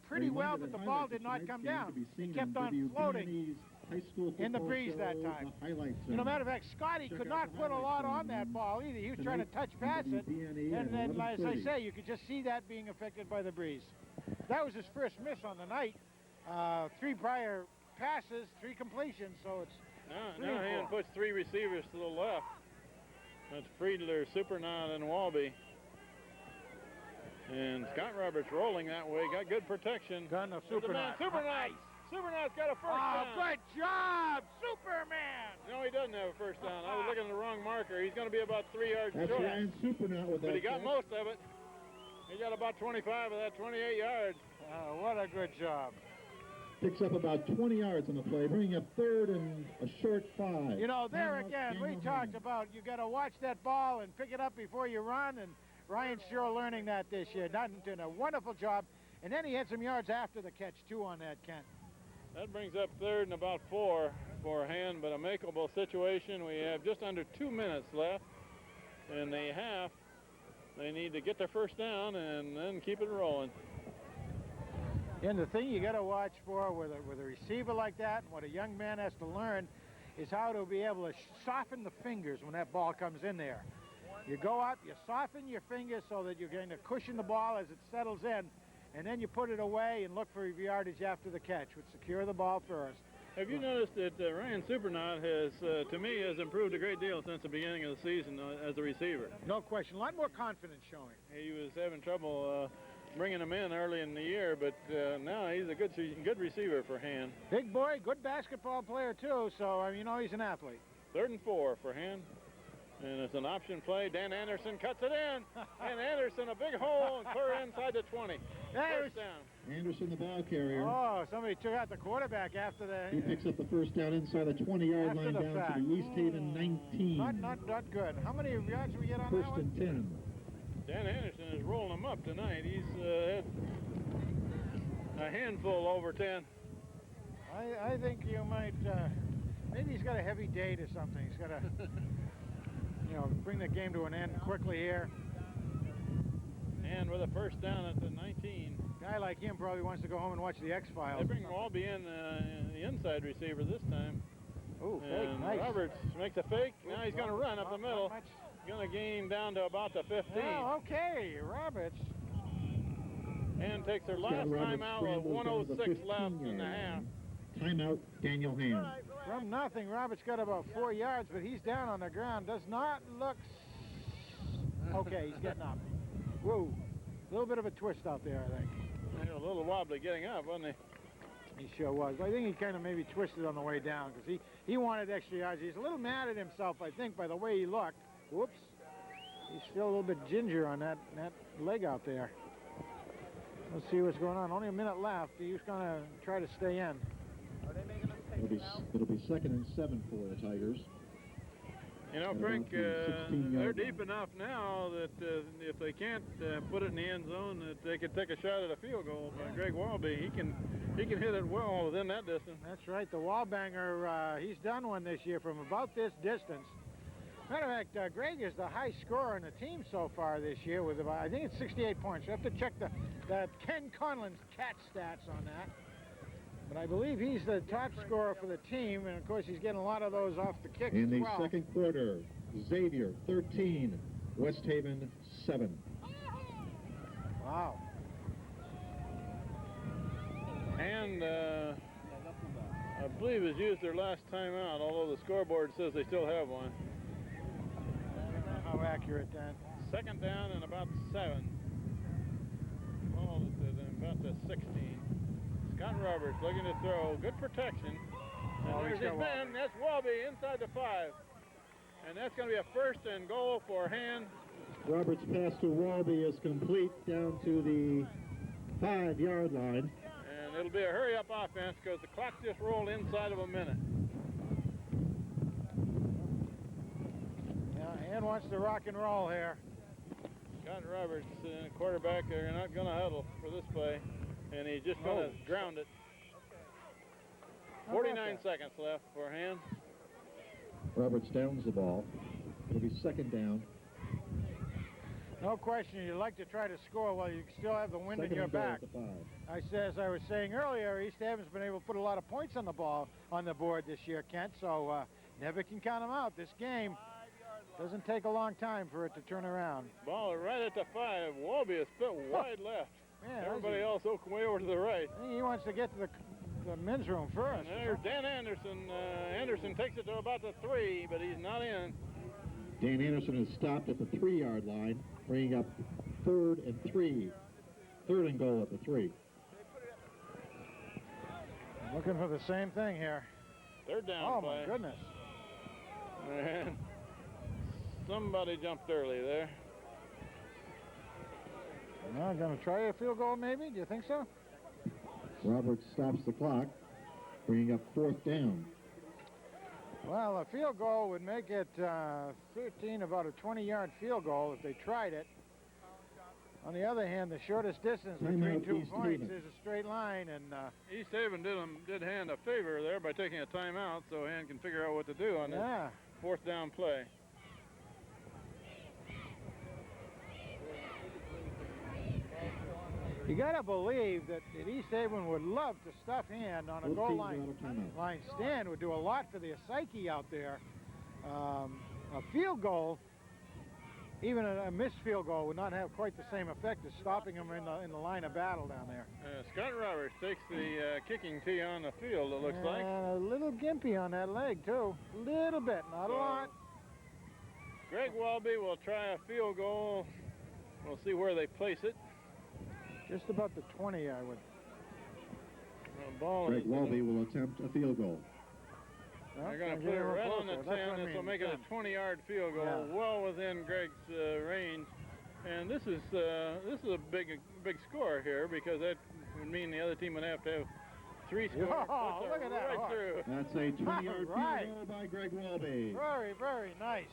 pretty well, but the ball did not come down. It kept on floating in the breeze that time. You know, matter of fact, Scotty could not put a lot on that ball either. He was trying to touch past it, and then, as I say, you could just see that being affected by the breeze. That was his first miss on the night. 3 prior passes, 3 completions, so it's Now Hand puts 3 receivers to the left. That's Friedler, Supernaut, and Walby. And Scott Roberts rolling that way. Got good protection. Gun of There's a man, Supernaut. Supernaut's got a first Oh, down. good job, Superman! No, he doesn't have a first down. I was looking at the wrong marker. He's going to be about 3 yards That's short. Ryan Supernaut with that. But he got catch. most of it. He got about 25 of that 28 yards. Oh, what a good job. Picks up about 20 yards on the play, bringing up third and a short 5. You know, there Timeout, again, we Daniel talked Hand. about you got to watch that ball and pick it up before you run, and Ryan's sure learning that this year. Doing a wonderful job, and then he had some yards after the catch, too, on that, Kent. That brings up third and about 4 for Hand, but a makeable situation. We have just under 2 minutes left in the half. They need to get their first down and then keep it rolling. And the thing you got to watch for with a receiver like that, and what a young man has to learn, is how to be able to soften the fingers when that ball comes in there. You go up, you soften your fingers so that you're going to cushion the ball as it settles in, and then you put it away and look for yardage after the catch, which secure the ball first. Have you noticed that Ryan Supernaut has, to me, has improved a great deal since the beginning of the season as a receiver? No question. A lot more confidence showing. He was having trouble bringing him in early in the year, but now he's a good receiver for Hand. Big boy, good basketball player, too, so, you know, he's an athlete. 3rd and 4 for Hand. And it's an option play. Dan Anderson cuts it in. And Anderson, a big hole, and clear inside the 20. First down. Anderson, the ball carrier. Oh, somebody took out the quarterback after the... He picks up the first down inside the 20-yard After line the down fact. to the East Haven 19. Not good. How many yards did we get on First that one? and 10. Dan Anderson is rolling them up tonight. He's had a handful over 10. I think you might... maybe he's got a heavy date or something. He's got to... you know, bring the game to an end quickly here. And with a first down at the 19. A guy like him probably wants to go home and watch the X-Files. They bring Walby in, the inside receiver this time. Oh, fake, And nice. Roberts makes a fake. Now he's going to run up the middle. Not much. Going to gain down to about the 15. Oh, okay, Roberts. And takes their Scott last Roberts timeout with scrambles down to the 106 left in the 15-yard half. line. Timeout, Daniel Hand. From nothing, Roberts got about 4 yards, but he's down on the ground. Does not look... Okay, he's getting up. Whoa. A little bit of a twist out there, I think. They were a little wobbly getting up, wasn't he? He sure was. I think he kind of maybe twisted on the way down because he wanted extra yards. He's a little mad at himself, I think, by the way he looked. Whoops. He's still a little bit ginger on that leg out there. Let's see what's going on. Only a minute left. He's going to try to stay in. Are they making them take It'll be 2nd and 7 for the Tigers. You know, At Frank, about the 16-yard they're line. deep enough now that if they can't put it in the end zone, that they could take a shot at a field goal. But Greg Walby, he can hit it well within that distance. That's right. The Wallbanger, he's done one this year from about this distance. Matter of fact, Greg is the high scorer on the team so far this year with about, I think it's 68 points. You have to check the Ken Conlon's cat stats on that. But I believe he's the top scorer for the team, and of course he's getting a lot of those off the kicks In as the well. second quarter, Xavier 13, West Haven 7. Wow. And I believe has used their last timeout, although the scoreboard says they still have one. How accurate then? 2nd down and about 7. Ball at about the 16. Scott Roberts looking to throw. Good protection. And Oh, there's he's his got man. That's Walby inside the 5. And that's going to be a 1st and goal for Hand. Roberts' pass to Walby is complete down to the 5-yard line. And it'll be a hurry-up offense because the clock just rolled inside of a minute. Yeah, Hand wants to rock and roll here. Scott Roberts, quarterback, they're not going to huddle for this play. And he's just going to ground it. How about 49 that? seconds left for Hand. Roberts downs the ball. It'll be 2nd down. No question, you'd like to try to score while you still have the wind in Second your and goal back. at the 5. As I was saying earlier, East Haven's been able to put a lot of points on the board this year, Kent, so never can count them out. This game doesn't take a long time for it to turn around. Ball right at the 5. Walby is split wide left. Man, Everybody else way over to the right. I think he wants to get to the men's room first. And there's Dan Anderson. Anderson takes it to about the 3, but he's not in. Dan Anderson is stopped at the 3-yard line, bringing up 3rd and 3. 3rd and goal at the 3. Looking for the same thing here. 3rd down Oh, play. my goodness. And somebody jumped early there. Well, going to try a field goal maybe? Do you think so? Roberts stops the clock, bringing up 4th down. Well, a field goal would make it 13, about a 20-yard field goal if they tried it. On the other hand, the shortest distance between Timeout, 2 East points Haven. is a straight line, and East Haven did Hand a favor there by taking a timeout so Hand can figure out what to do on this yeah. 4th down play. You gotta believe that East Haven would love to stuff Hand on a Both goal teams line. out of timeout. Line stand would do a lot for their psyche out there. A field goal, even a missed field goal, would not have quite the same effect as stopping them in the line of battle down there. Scott Roberts takes the kicking tee on the field, it looks like. A little gimpy on that leg too, a little bit, not a lot. Greg Walby will try a field goal. We'll see where they place it. Just about the 20, I would. The ball Greg is Walby will attempt a field goal. They're going to put it right on the 10. This will make it a 20-yard field goal, Yeah. well within Greg's range. And this is a big score here because that would mean the other team would have to have 3 scores. Oh, look at that. Right Oh. through. That's a 20-yard Right. field goal by Greg Walby. Very, very nice.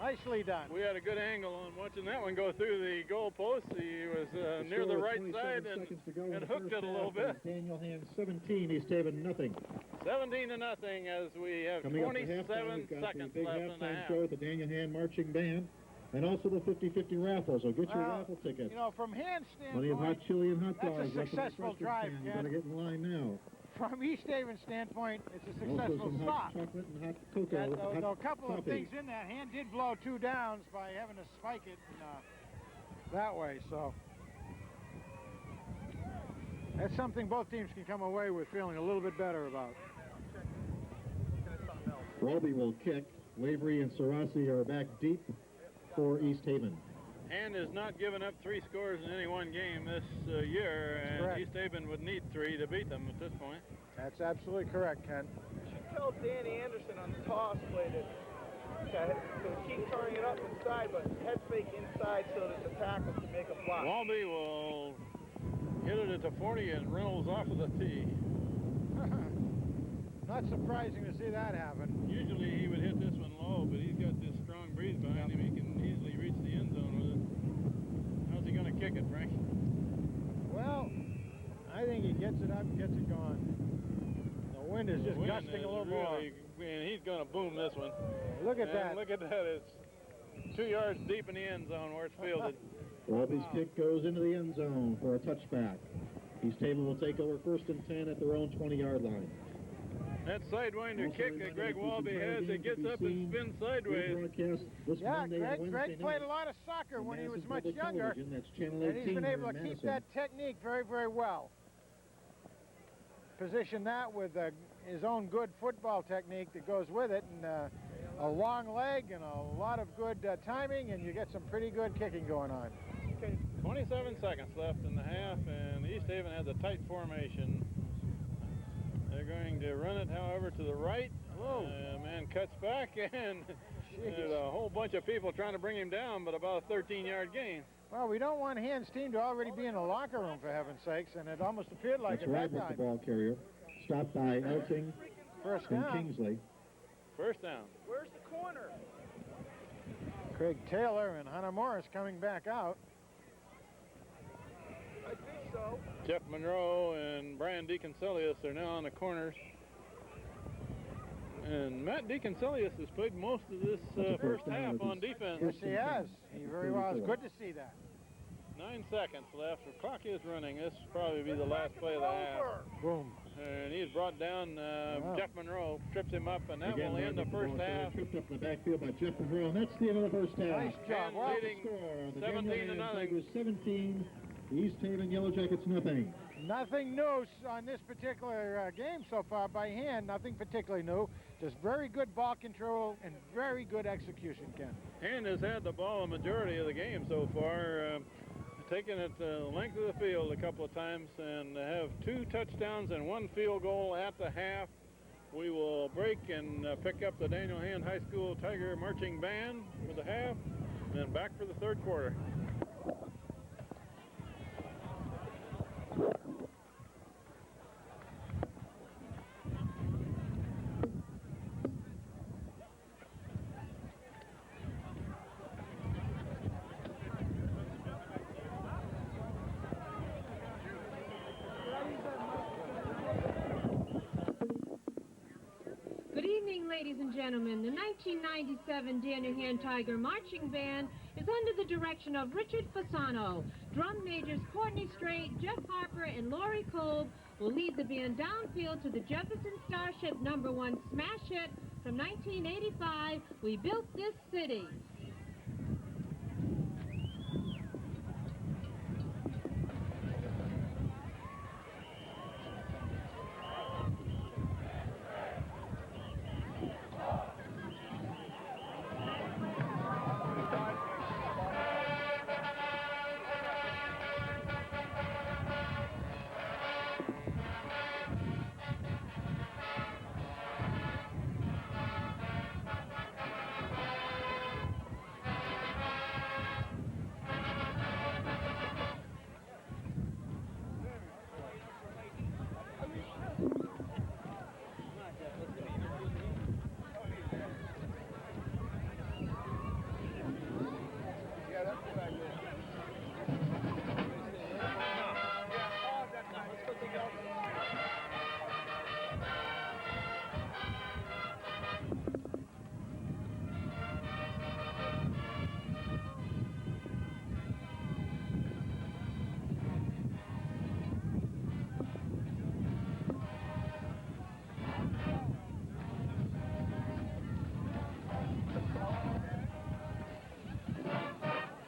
Nicely done. We had a good angle on watching that one go through the goal post. He was near the Score with right 27 side seconds to go in and the hooked first it a little half. bit. Daniel Hand 17, East Haven nothing. 17-0 as we have Coming up to halftime, 27 we've got the seconds big left in the halftime half. show with the Daniel Hand Marching Band, and also the 50-50 raffle. So get your Well, raffle tickets. You know, from Hand Plenty of hot standpoint, chili and hot that's a dogs. left in the successful breakfast drive, stand. You Ken. better get in line now. from East Haven standpoint, it's a Also successful some stop. hot chocolate and hot cocoa. Got hot a couple of coffee. things in that. Hand did blow 2 downs by having to spike it that way, so that's something both teams can come away with feeling a little bit better about. Walby will kick. Lavery and Sarasi are back deep for East Haven. Hand has not given up 3 scores in any one game this year, That's and correct. East Haven would need 3 to beat them at this point. That's absolutely correct, Ken. You should tell Danny Anderson on the toss play to keep turning it up inside, but head fake inside so that the tackle can make a block. Walby will hit it at the 40 and Reynolds off of the tee. Not surprising to see that happen. Usually he would hit this one low, but he's got this strong breeze behind him. He can easily reach the end zone with it. How's he going to kick it, Frank? Well, I think he gets it up, gets it gone. The wind is just The wind gusting is a little more. really, man, he's going to boom this one. Look at And that. Look at that. It's 2 yards deep in the end zone where it's fielded. Walby's kick goes into the end zone for a touchback. East Haven will take over 1st and 10 at their own 20-yard line. That sidewinder Also kick remember that Greg this Walby entire has, game it gets can be up and seen spins sideways. rebroadcast this Yeah, Monday and Wednesday Greg played night a lot of soccer on when he was Madison much Public younger, Television. That's Channel and 18 he's been here able to in keep Madison. that technique very, very well. Position that with his own good football technique that goes with it, and a long leg and a lot of good timing, and you get some pretty good kicking going on. 27 seconds left in the half, and East Haven has a tight formation. They're going to run it, however, to the right. Whoa. Man cuts back, and there's a whole bunch of people trying to bring him down, but about a 13-yard gain. Well, we don't want Hand's team to already be in the locker room, for heaven's sakes, and it almost appeared like That's at right that with the time. ball carrier. Stopped by Elting First and down. Kingsley. First down. Where's the corner? Craig Taylor and Hunter Morris coming back out. I think so. Jeff Monroe and Brian DeConsilius are now on the corners. And Matt DeConsilius has played most of this That's a first first down half with on his defense. Yes, he has. He very well. It's good to see that. 9 seconds left. The clock is running. This will probably be the last play of the half. Over. Boom. And he's brought down Wow. Jeff Monroe, trips him up, and that Again, will end the Roger first Ball half. tripped up in the backfield by Jeff Monroe, and that's the end of the first half. Nice job. And Well, leading Score, the 17 Daniel to Hand nothing. Tigers 17, East Haven Yellow Jackets nothing. nothing new on this particular game so far by Hand. Nothing particularly new. Just very good ball control and very good execution, Ken. Hand has had the ball a majority of the game so far, taking it the length of the field a couple of times, and have 2 touchdowns and 1 field goal at the half. We will break and pick up the Daniel Hand High School Tiger Marching Band for the half, and then back for the third quarter. evening, ladies and gentlemen. The 1997 Danahan Tiger Marching Band is under the direction of Richard Fasano. Drum majors Courtney Strait, Jeff Harper, and Laurie Kolb will lead the band downfield to the Jefferson Starship #1 smash hit from 1985, We Built This City.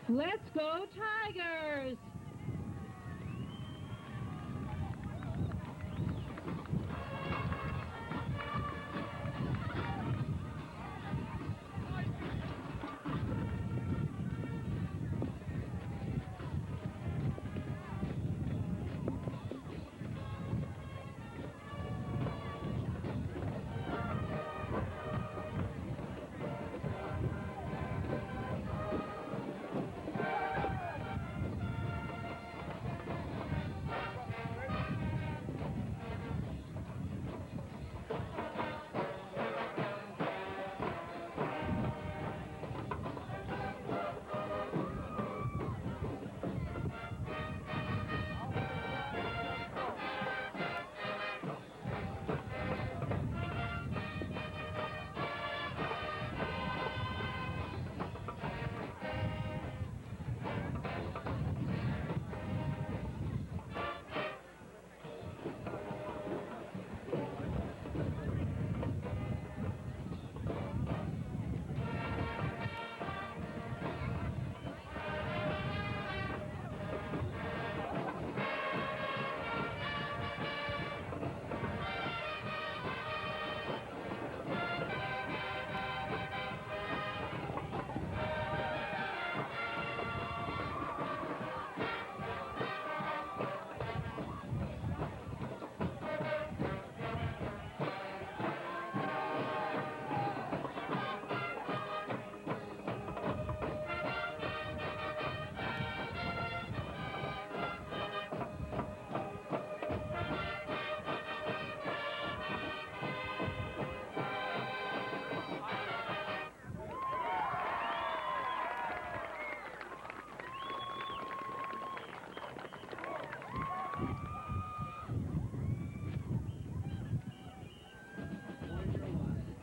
Let's go Tigers!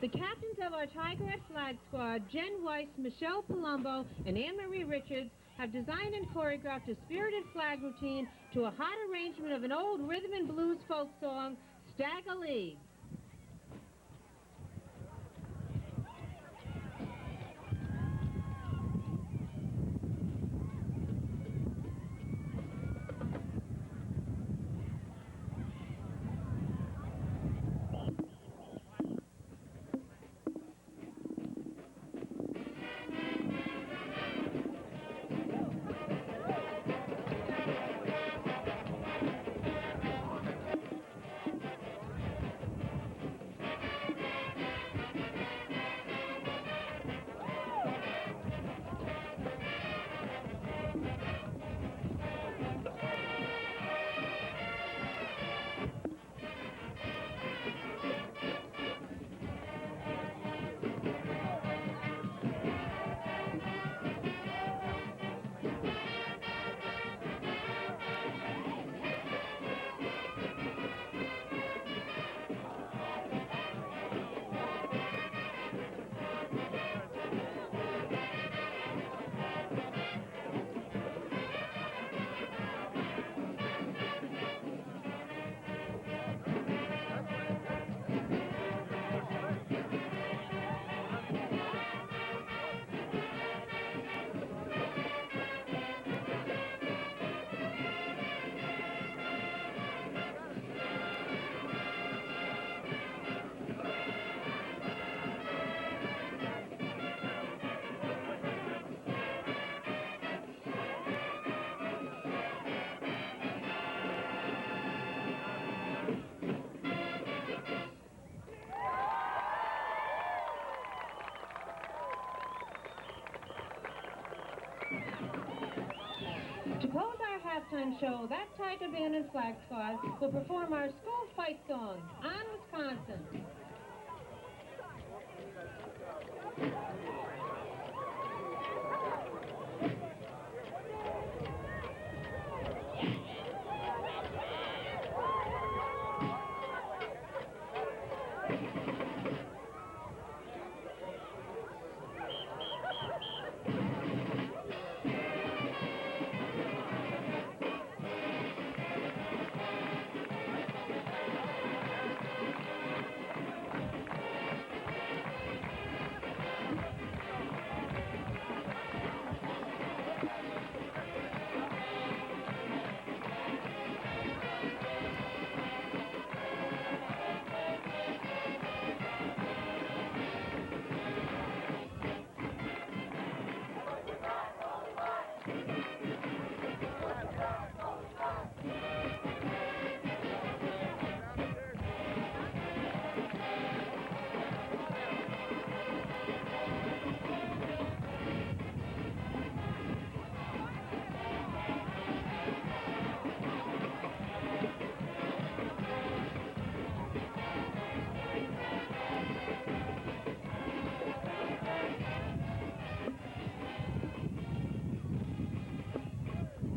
The captains of our Tigerette Flag Squad, Jen Weiss, Michelle Palumbo, and Anne-Marie Richards, have designed and choreographed a spirited flag routine to a hot arrangement of an old rhythm and blues folk song, Stagger Lee. halftime show, that Tiger Band and Flag Squad will perform our school fight song, On Wisconsin.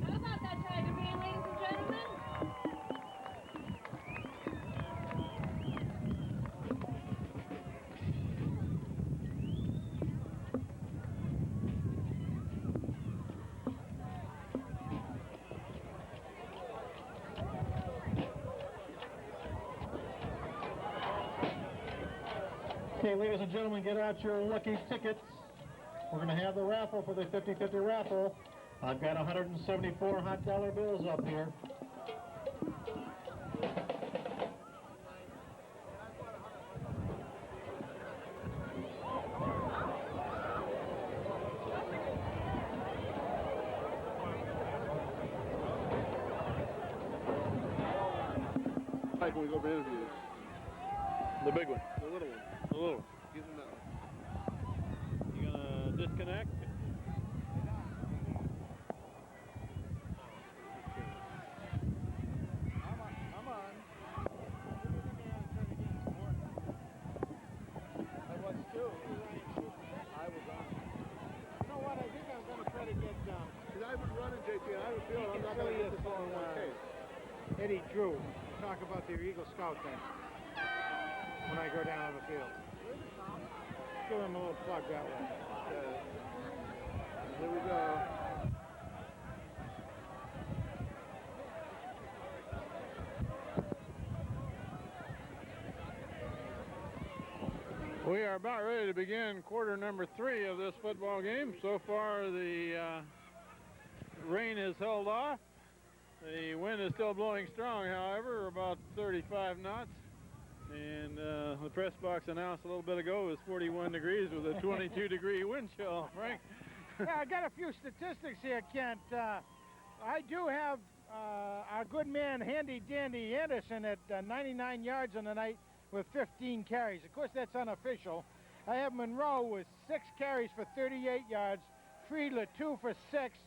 How about that Tiger Band, ladies and gentlemen? Okay, ladies and gentlemen, get out your lucky tickets. We're going to have the raffle for the 50-50 raffle. I've got 174 hot dollar bills up here. When we go for interviews. The big one. The little one. The little one. Give him that one. You gonna disconnect? I'm on. I was too. I was on. You know what? I think I'm going to try to get Because I was running, JT, and I was feeling I'm not Philly going to get is this all in on, one case. Eddie Drew talk about their Eagle Scout thing when I go down on the field. Give him a little plug that way. Here we go. We are about ready to begin quarter number 3 of this football game. So far, the rain has held off. The wind is still blowing strong, however, about 35 knots. And the press box announced a little bit ago it was 41 degrees with a 22-degree wind chill, Frank. Yeah, I got a few statistics here, Kent. I do have our good man, Handy Dandy Anderson, at 99 yards on the night with 15 carries. Of course, that's unofficial. I have Monroe with 6 carries for 38 yards, Friedler 2 for 6,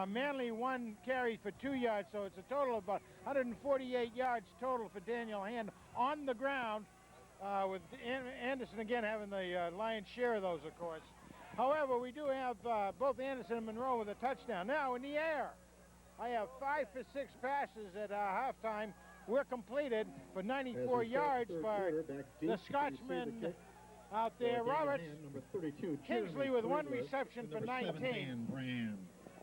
Manley 1 carry for 2 yards, so it's a total of about 148 yards total for Daniel Hand on the ground, with Anderson again having the lion's share of those, of course. However, we do have both Anderson and Monroe with a touchdown. Now, in the air, I have 5 for 6 passes at halftime. We're completed for 94 yards by the Scotchman out there. Roberts, Kingsley with 1 reception for 19.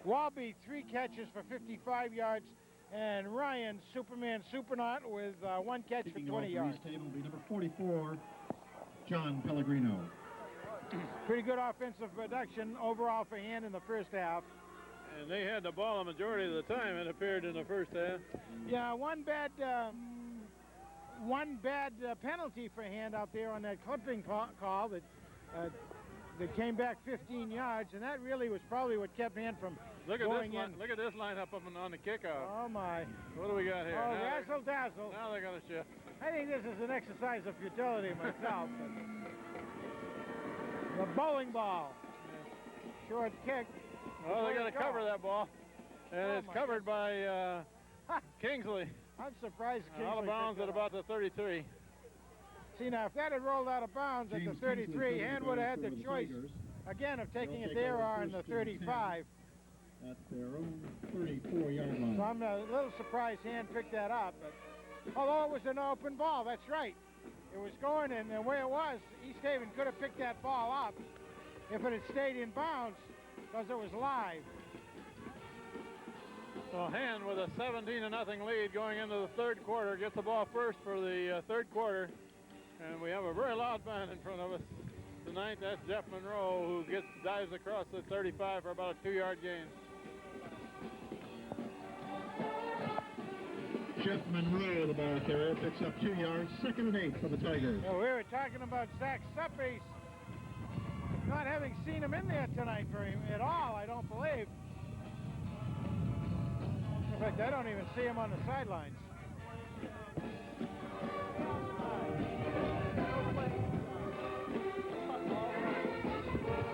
Walby 3 catches for 55 yards. And Ryan, Superman Supernaut, with 1 catch for 20 yards. Table will be number 44, John Pellegrino. Pretty good offensive production overall for Hand in the first half. And they had the ball a majority of the time, it appeared, in the first half. Yeah, one bad penalty for Hand out there on that clipping call that came back 15 yards, and that really was probably what kept Hand from going in. Look at this lineup up on the kickoff. Oh my! What do we got here? Oh, Now razzle dazzle! Now they're going to shift. I think this is an exercise of futility myself. The bowling ball, short kick. Oh, they're going to cover that ball. And Oh, it's my covered by Kingsley. I'm surprised Kingsley Out of bounds picked at that about the 33. up. See, now, if that had rolled out of bounds at the James Kingsley 33, covered Hand by would have had for the choice, Tigers again, of taking They'll it take there over or on the first and 35. at their own 34-yard line. So I'm a little surprised Hand picked that up. But, although it was an open ball, that's right. It was going, and the way it was, East Haven could have picked that ball up if it had stayed in bounds because it was live. So Hand with a 17-0 lead going into the third quarter gets the ball first for the third quarter. And we have a very loud band in front of us tonight. That's Jeff Monroe, who dives across the 35 for about a 2-yard gain. Jeff Monroe, the ball carrier, picks up 2 yards, 2nd and 8 for the Tigers. Well, we were talking about Zach Suppes not having seen him in there tonight at all, I don't believe. In fact, I don't even see him on the sidelines.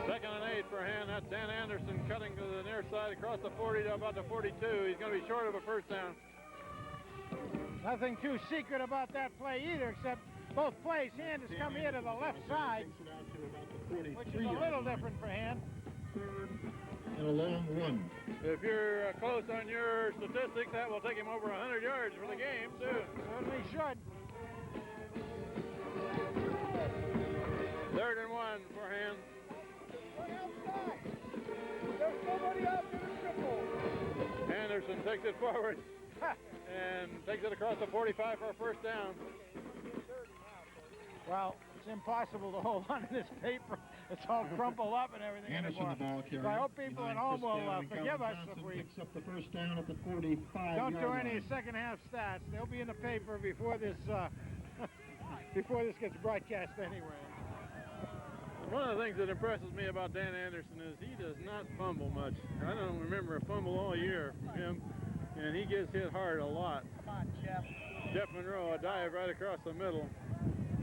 Second and 8 for Hand. That's Dan Anderson cutting to the near side across the 40 to about the 42. He's going to be short of a first down. Nothing too secret about that play either, except both plays. Hand has come here to the left side, which is a little different for Hand. Third and a long one. If you're close on your statistics, that will take him over 100 yards for the game, too. Certainly should. Third and 1 for Hand. There's nobody out there to triple. Anderson takes it forward and takes it across the 45 for a first down. Well, it's impossible to hold on to this paper. It's all crumpled up and everything Anderson, anymore. the ball carrier. So I hope people at home will forgive us if we picks up the first down at the 45. don't do any second half stats. They'll be in the paper before this before this gets broadcast anyway. One of the things that impresses me about Dan Anderson is he does not fumble much. I don't remember a fumble all year from him, and he gets hit hard a lot. Come on, Jeff. Jeff Monroe, a dive right across the middle,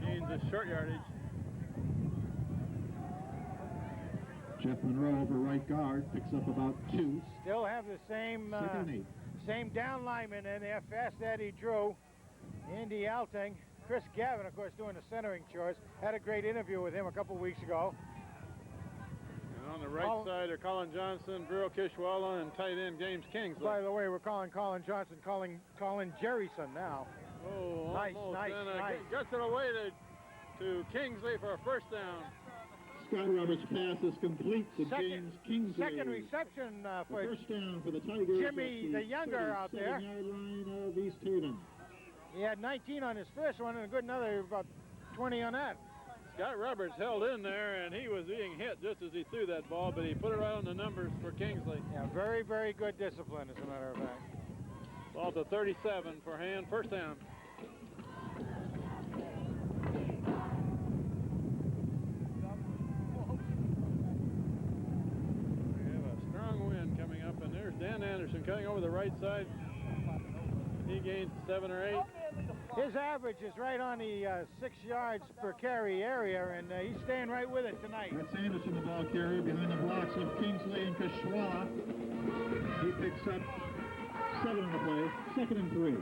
means a short yardage. Jeff Monroe over right guard picks up about 2. Still have the same 2nd and 8. same down lineman in there. Fast Eddie Drew, Andy Alting, Chris Gavin, of course, doing the centering chores. Had a great interview with him a couple weeks ago. And on the right side are Colin Johnson, Drew Kishwala, and tight end James Kingsley. By the way, we're calling Colin Johnson, Colin Jerryson now. Oh, Nice, almost. nice, and nice. gets it away to Kingsley for a first down. Scott Roberts' pass is complete to James Kingsley. Second reception The for first down for the Tigers. Jimmy, at the younger out there. 37-yard line of East Haven. He had 19 on his first one and a good another about 20 on that. Scott Roberts held in there, and he was being hit just as he threw that ball, but he put it right on the numbers for Kingsley. Yeah, very, very good discipline, as a matter of fact. Ball to 37 for Hand, first down. We have a strong wind coming up, and there's Dan Anderson cutting over the right side. He gains 7 or 8. His average is right on the 6 yards per carry area, and he's staying right with it tonight. That's Anderson, the ball carrier, behind the blocks of Kingsley and Kishwala. He picks up 7 on the play, 2nd and 3.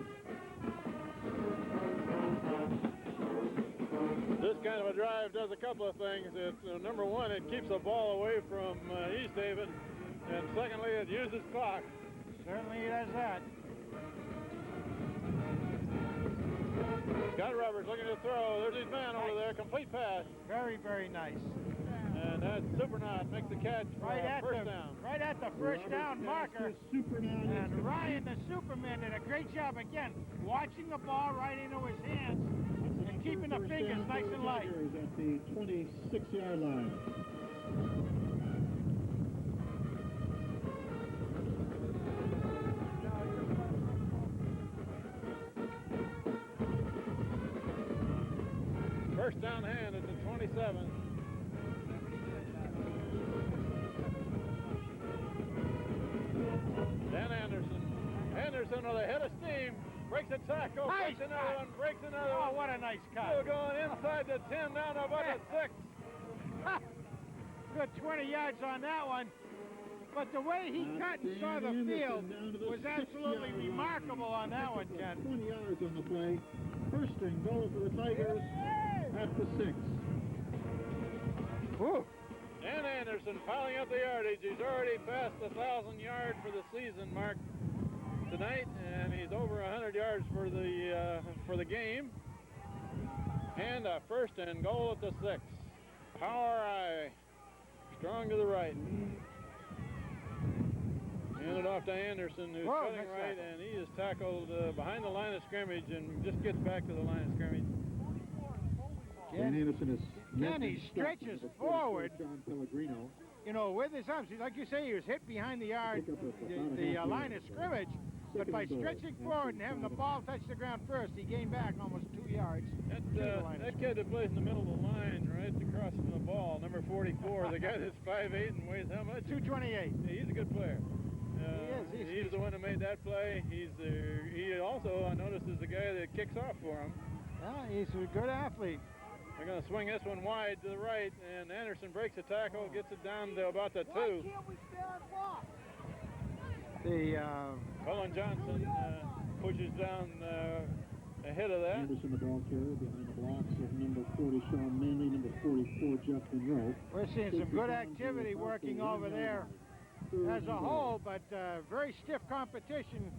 This kind of a drive does a couple of things. Number one, it keeps the ball away from East Haven, and secondly, it uses clock. Certainly he does that. Scott Roberts looking to throw. There's his man over there. Complete pass. Very, very nice. And that's Supernaut makes the catch for Right at first the down. right at the first down marker. Superman. And Ryan, the Superman, did a great job again, watching the ball right into his hands and keeping the fingers nice and light. At the 26-yard line. First down Hand at the 27. Dan Anderson. Anderson with a head of steam. Breaks a tackle. Nice Breaks another cut. one. Breaks another Oh, one. what a nice Still cut. going inside the 10, down to about the 6. Good 20 yards on that one. But the way he cut and saw the field was absolutely remarkable on that one, Ken. 20 yards on the play. First and goal for the Tigers at the 6. Whew. Dan Anderson piling up the yardage. He's already passed the 1,000 yard for the season mark tonight, and he's over 100 yards for the game. And a first and goal at the 6. Power eye, strong to the right. Handed off to Anderson, who's Whoa, cutting nice right, tackle. and he is tackled behind the line of scrimmage and just gets back to the line of scrimmage. Dan Anderson is Ken, he stretches forward. John Pellegrino. You know, with his arms, like you say, he was hit behind the yard, the line of scrimmage. But by stretching forward and having the ball touch the ground first, he gained back almost 2 yards. That kid that plays in the middle of the line, right across from the ball, number 44, the guy that's 5'8" and weighs how much? 228. He's a good player. He is. He's the one that made that play. He also, I noticed, is the guy that kicks off for him. Yeah, he's a good athlete. They're going to swing this one wide to the right, and Anderson breaks the tackle, gets it down to about the 2. Why can't we stay on block? Cullen Johnson pushes down ahead of that. Anderson, the ball carrier, behind the blocks of number 40, Sean Manley, number 44, Jeff Monroe. We're seeing some good activity working over there as a whole, but very stiff competition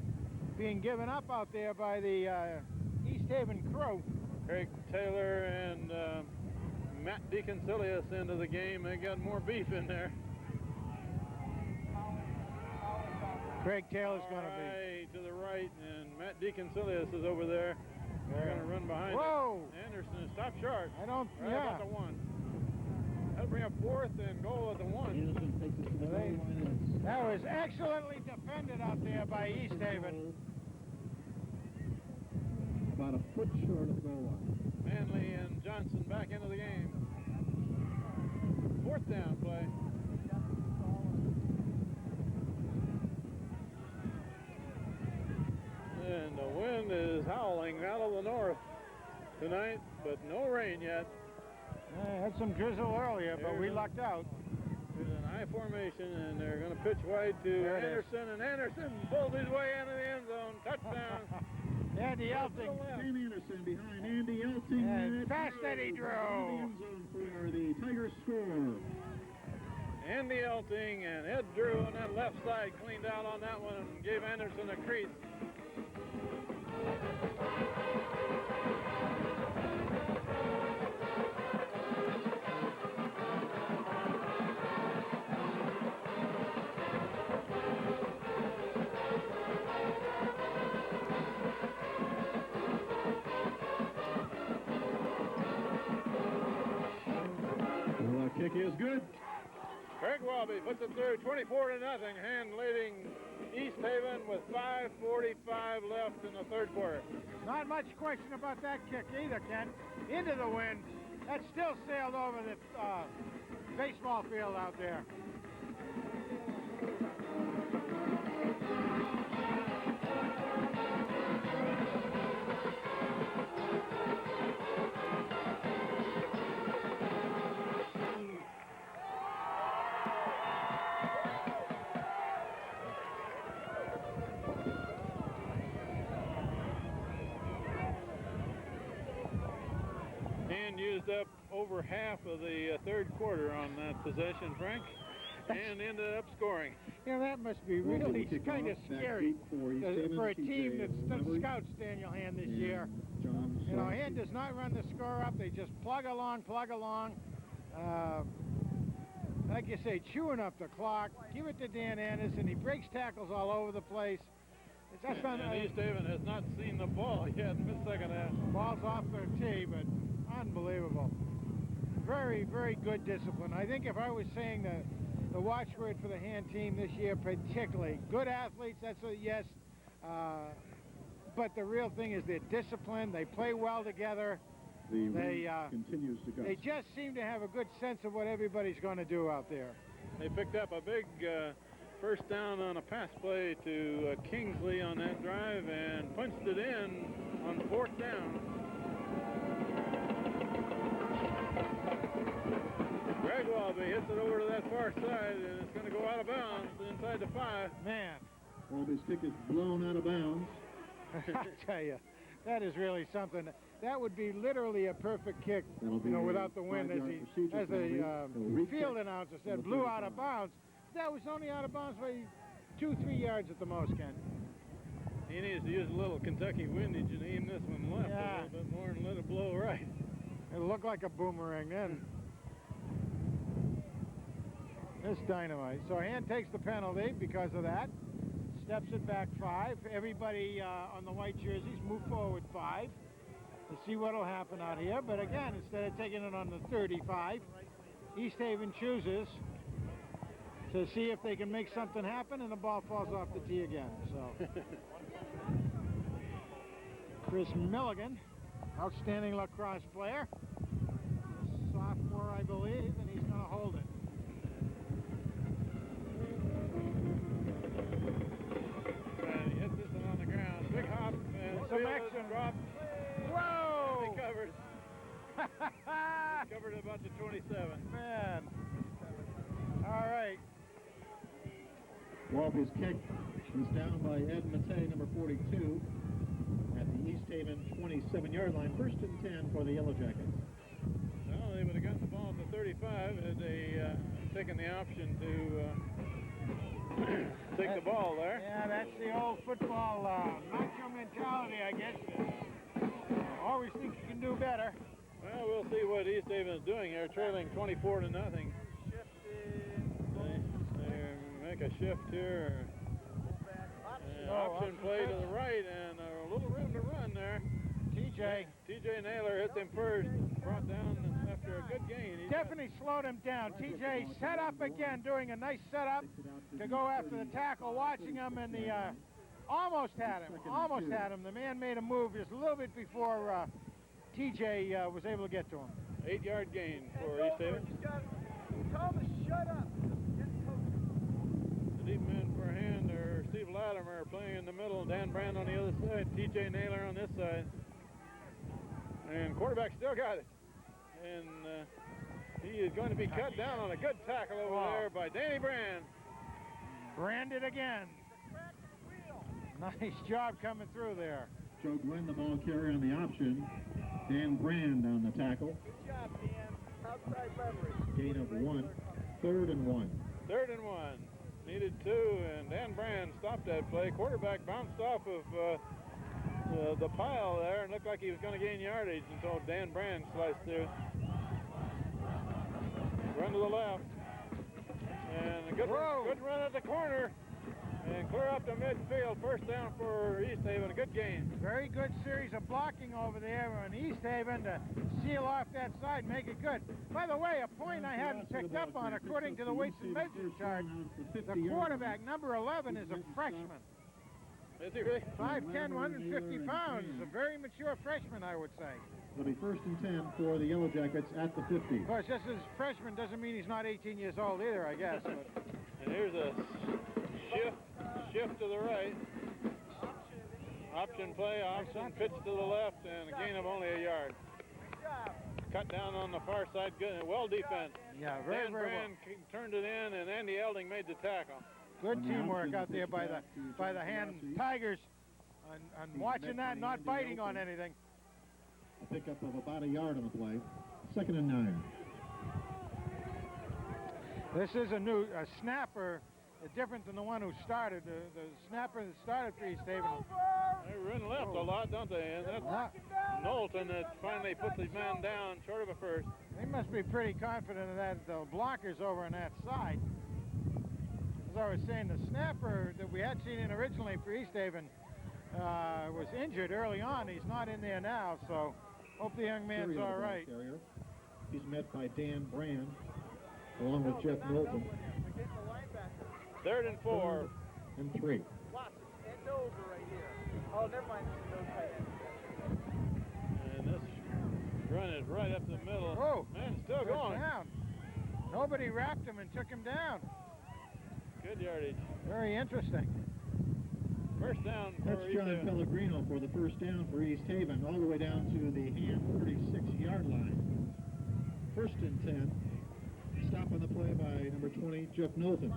being given up out there by the East Haven crew. Craig Taylor and Matt DeConcilius into the game. They got more beef in there. Craig Taylor's going to Right to the right, and Matt DeConcilius is over there. They're going to run behind Whoa! it. Anderson is stop short. I don't, Right about the 1. That'll bring up 4th and goal at the 1. Anderson takes it to the goal line. That was excellently defended out there by East Haven. About a foot short of the goal line. Manley and Johnson back into the game. 4th down play. And the wind is howling out of the north tonight, but no rain yet. Had some drizzle earlier, but we lucked out. There's an I formation, and they're going to pitch wide to There it is. Anderson, and Anderson pulls his way into the end zone. Touchdown. Andy Elting. Dan Anderson behind Andy Elting. And fast Eddie Drew. In the end zone for the Tigers score. Andy Elting and Ed Drew on that left side cleaned out on that one and gave Anderson a crease. Well, that kick is good. Craig Wallaby puts it through 24-0, hand leading East Haven with 5:45 left in the 3rd quarter. Not much question about that kick either, Ken. Into the wind. That still sailed over the baseball field out there. And used up over half of the 3rd quarter on that possession, Frank, and ended up scoring. You know, that must be really kind of scary for a team that scouts Daniel Hand this year. You know, Hand does not run the score up. They just plug along. Like you say, chewing up the clock. Give it to Dan Anderson. He breaks tackles all over the place. That's not, And East Haven has not seen the ball yet in the 2nd half. ball's off their tee, but unbelievable. Very, very good discipline. I think if I was saying the watchword for the Hand team this year, particularly, good athletes, that's a yes. But the real thing is their discipline. They play well together. The wind They, continues to go. They just seem to have a good sense of what everybody's going to do out there. They picked up a big first down on a pass play to Kingsley on that drive and punched it in on 4th down. Greg Wallaby hits it over to that far side, and it's going to go out of bounds inside the 5. Man, Walby's kick is blown out of bounds. I tell you, that is really something. That would be literally a perfect kick, That'll be without the wind, as 5-yard the procedure penalty. field announcer said, Number blew out 35. of bounds. That was only out of bounds by 2-3 yards at the most, Ken. He needs to use a little Kentucky windage and aim this one left Yeah. a little bit more and let it blow right. It looked like a boomerang then. This dynamite. So Hand takes the penalty because of that. Steps it back 5. Everybody on the white jerseys move forward 5. To see what will happen out here. But again, instead of taking it on the 35, East Haven chooses to see if they can make something happen, and the ball falls off the tee again. So Chris Milligan, outstanding lacrosse player, sophomore, I believe, and he's going to hold it. And he hits this one on the ground. Big hop and Some field action. is dropped. Whoa! He covered. Covered about the 27. Man. All right. Walby's kick is down by Ed Matei, number 42, at the East Haven 27-yard line. 1st and 10 for the Yellow Jackets. Well, they would have gotten the ball at the 35 had they taken the option to take the ball there. Yeah, that's the old football macho mentality, I guess. Always think you can do better. Well, we'll see what East Haven is doing here, trailing 24-0. They make a shift here. Option play to the right and a little room to run there. TJ Naylor hits him first, brought down after a good gain. Definitely slowed him down. TJ set up again, doing a nice setup to go after the tackle, watching him, and the almost had him. The man made a move just a little bit before TJ was able to get to him. 8-yard gain for East Haven. Thomas, shut up. The deep man for Hand are Steve Latimer playing in the middle, Dan Brand on the other side, TJ Naylor on this side. And quarterback still got it. And he is going to be cut down on a good tackle over there by Danny Brand. Branded again. Nice job coming through there. Joe Gwynn, the ball carrier on the option. Dan Brand on the tackle. Good job, Dan. Outside leverage. Gain of 1. 3rd and 1. 3rd and 1. Needed 2, and Dan Brand stopped that play. Quarterback bounced off of the pile there and looked like he was going to gain yardage until Dan Brand sliced through. Run to the left. And a good run at the corner. And clear up to midfield. 1st down for East Haven. A good gain. Very good series of blocking over there on East Haven to seal off that side, make it good. By the way, a point I hadn't picked up on, according to the weights and measures chart, the quarterback, number 11, is a freshman. Is he really? 5'10", 150 pounds. A very mature freshman, I would say. It'll be 1st and 10 for the Yellow Jackets at the 50. Of course, just as freshman doesn't mean he's not 18 years old either, I guess. But And here's a shift to the right. Option play, option pitch to the left, and a gain of only a yard. Cut down on the far side, good, well defense. yeah, very, Dan very well. Brand turned it in, and Andy Elding made the tackle. Good teamwork out there by the Hand Tigers. And watching that, not biting on anything. A pickup of about a yard on the play. 2nd and 9. This is a snapper, different than the one who started. The snapper that started for East Haven. They run left a lot, don't they? And that's Knowlton that finally puts his man down short of a first. They must be pretty confident of that. The blockers over on that side. As I was saying, the snapper that we had seen in originally for East Haven was injured early on. He's not in there now, so hope the young man's all right. Carrier. He's met by Dan Brand, along with Jeff Knowlton. 3rd and 4. 3rd and 3. Watson, end over right here. Oh, never mind. And this run is right up the middle. Whoa. Man, it's still going. Down. Nobody wrapped him and took him down. Good yardage. Very interesting. 1st down for That's East John Haven. Pellegrino for the 1st down for East Haven, all the way down to the Hand 36-yard line. 1st and 10 Stop on the play by number 20, Jeff Knowlton.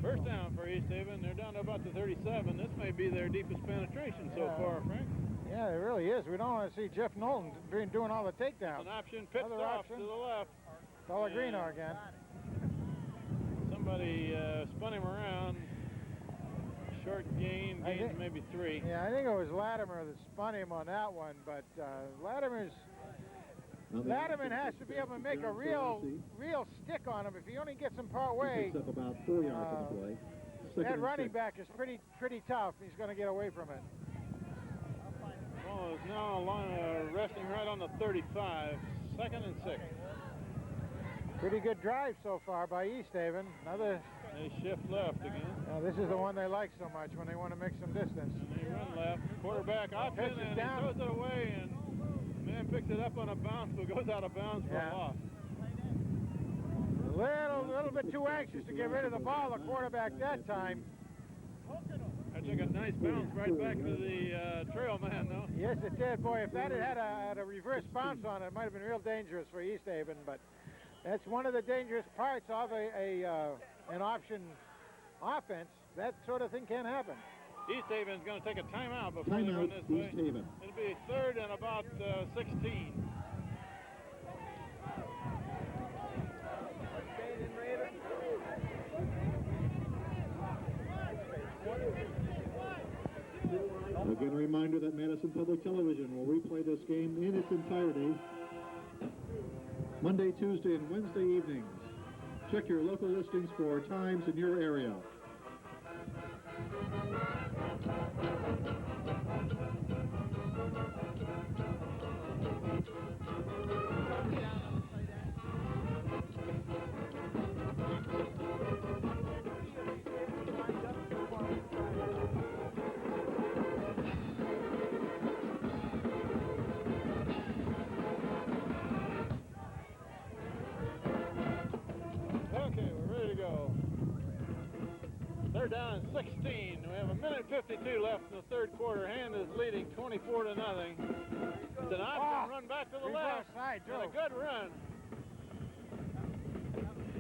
First down for East Haven. They're down to about the 37. This may be their deepest penetration so far, Frank. Yeah, it really is. We don't want to see Jeff Knowlton doing all the takedowns. An option pitched Another off option. to the left. Pellegrino again. Somebody spun him around. Short gain maybe 3. Yeah, I think it was Latimer that spun him on that one, but Latimer has to be able to make a real stick on him. If he only gets him part way, Picks up about 4 yards on the play. that running back is pretty tough. He's going to get away from it. Ball is now resting right on the 35. 2nd and 6. Pretty good drive so far by East Haven. They shift left again. This is the one they like so much when they want to make some distance. And they run left. Quarterback option, Pitches and down. he throws it away, and man picks it up on a bounce, but goes out of bounds for a loss. A little bit too anxious to get rid of the ball, the quarterback that time. I took a nice bounce right back to the trail man, though. Yes, it did. Boy, if that had had a reverse bounce on it, it might have been real dangerous for East Haven, but that's one of the dangerous parts of an option offense. That sort of thing can happen. East Haven's going to take a timeout before they run this way. East Haven. It'll be 3rd and about 16. Again, a reminder that Madison Public Television will replay this game in its entirety Monday, Tuesday, and Wednesday evenings. Check your local listings for times in your area. Okay, we're ready to go. They're down at 16. We have a minute 52 left in the 3rd quarter. Hand is leading 24-0. It's an option run back to the left. Side, And a good run.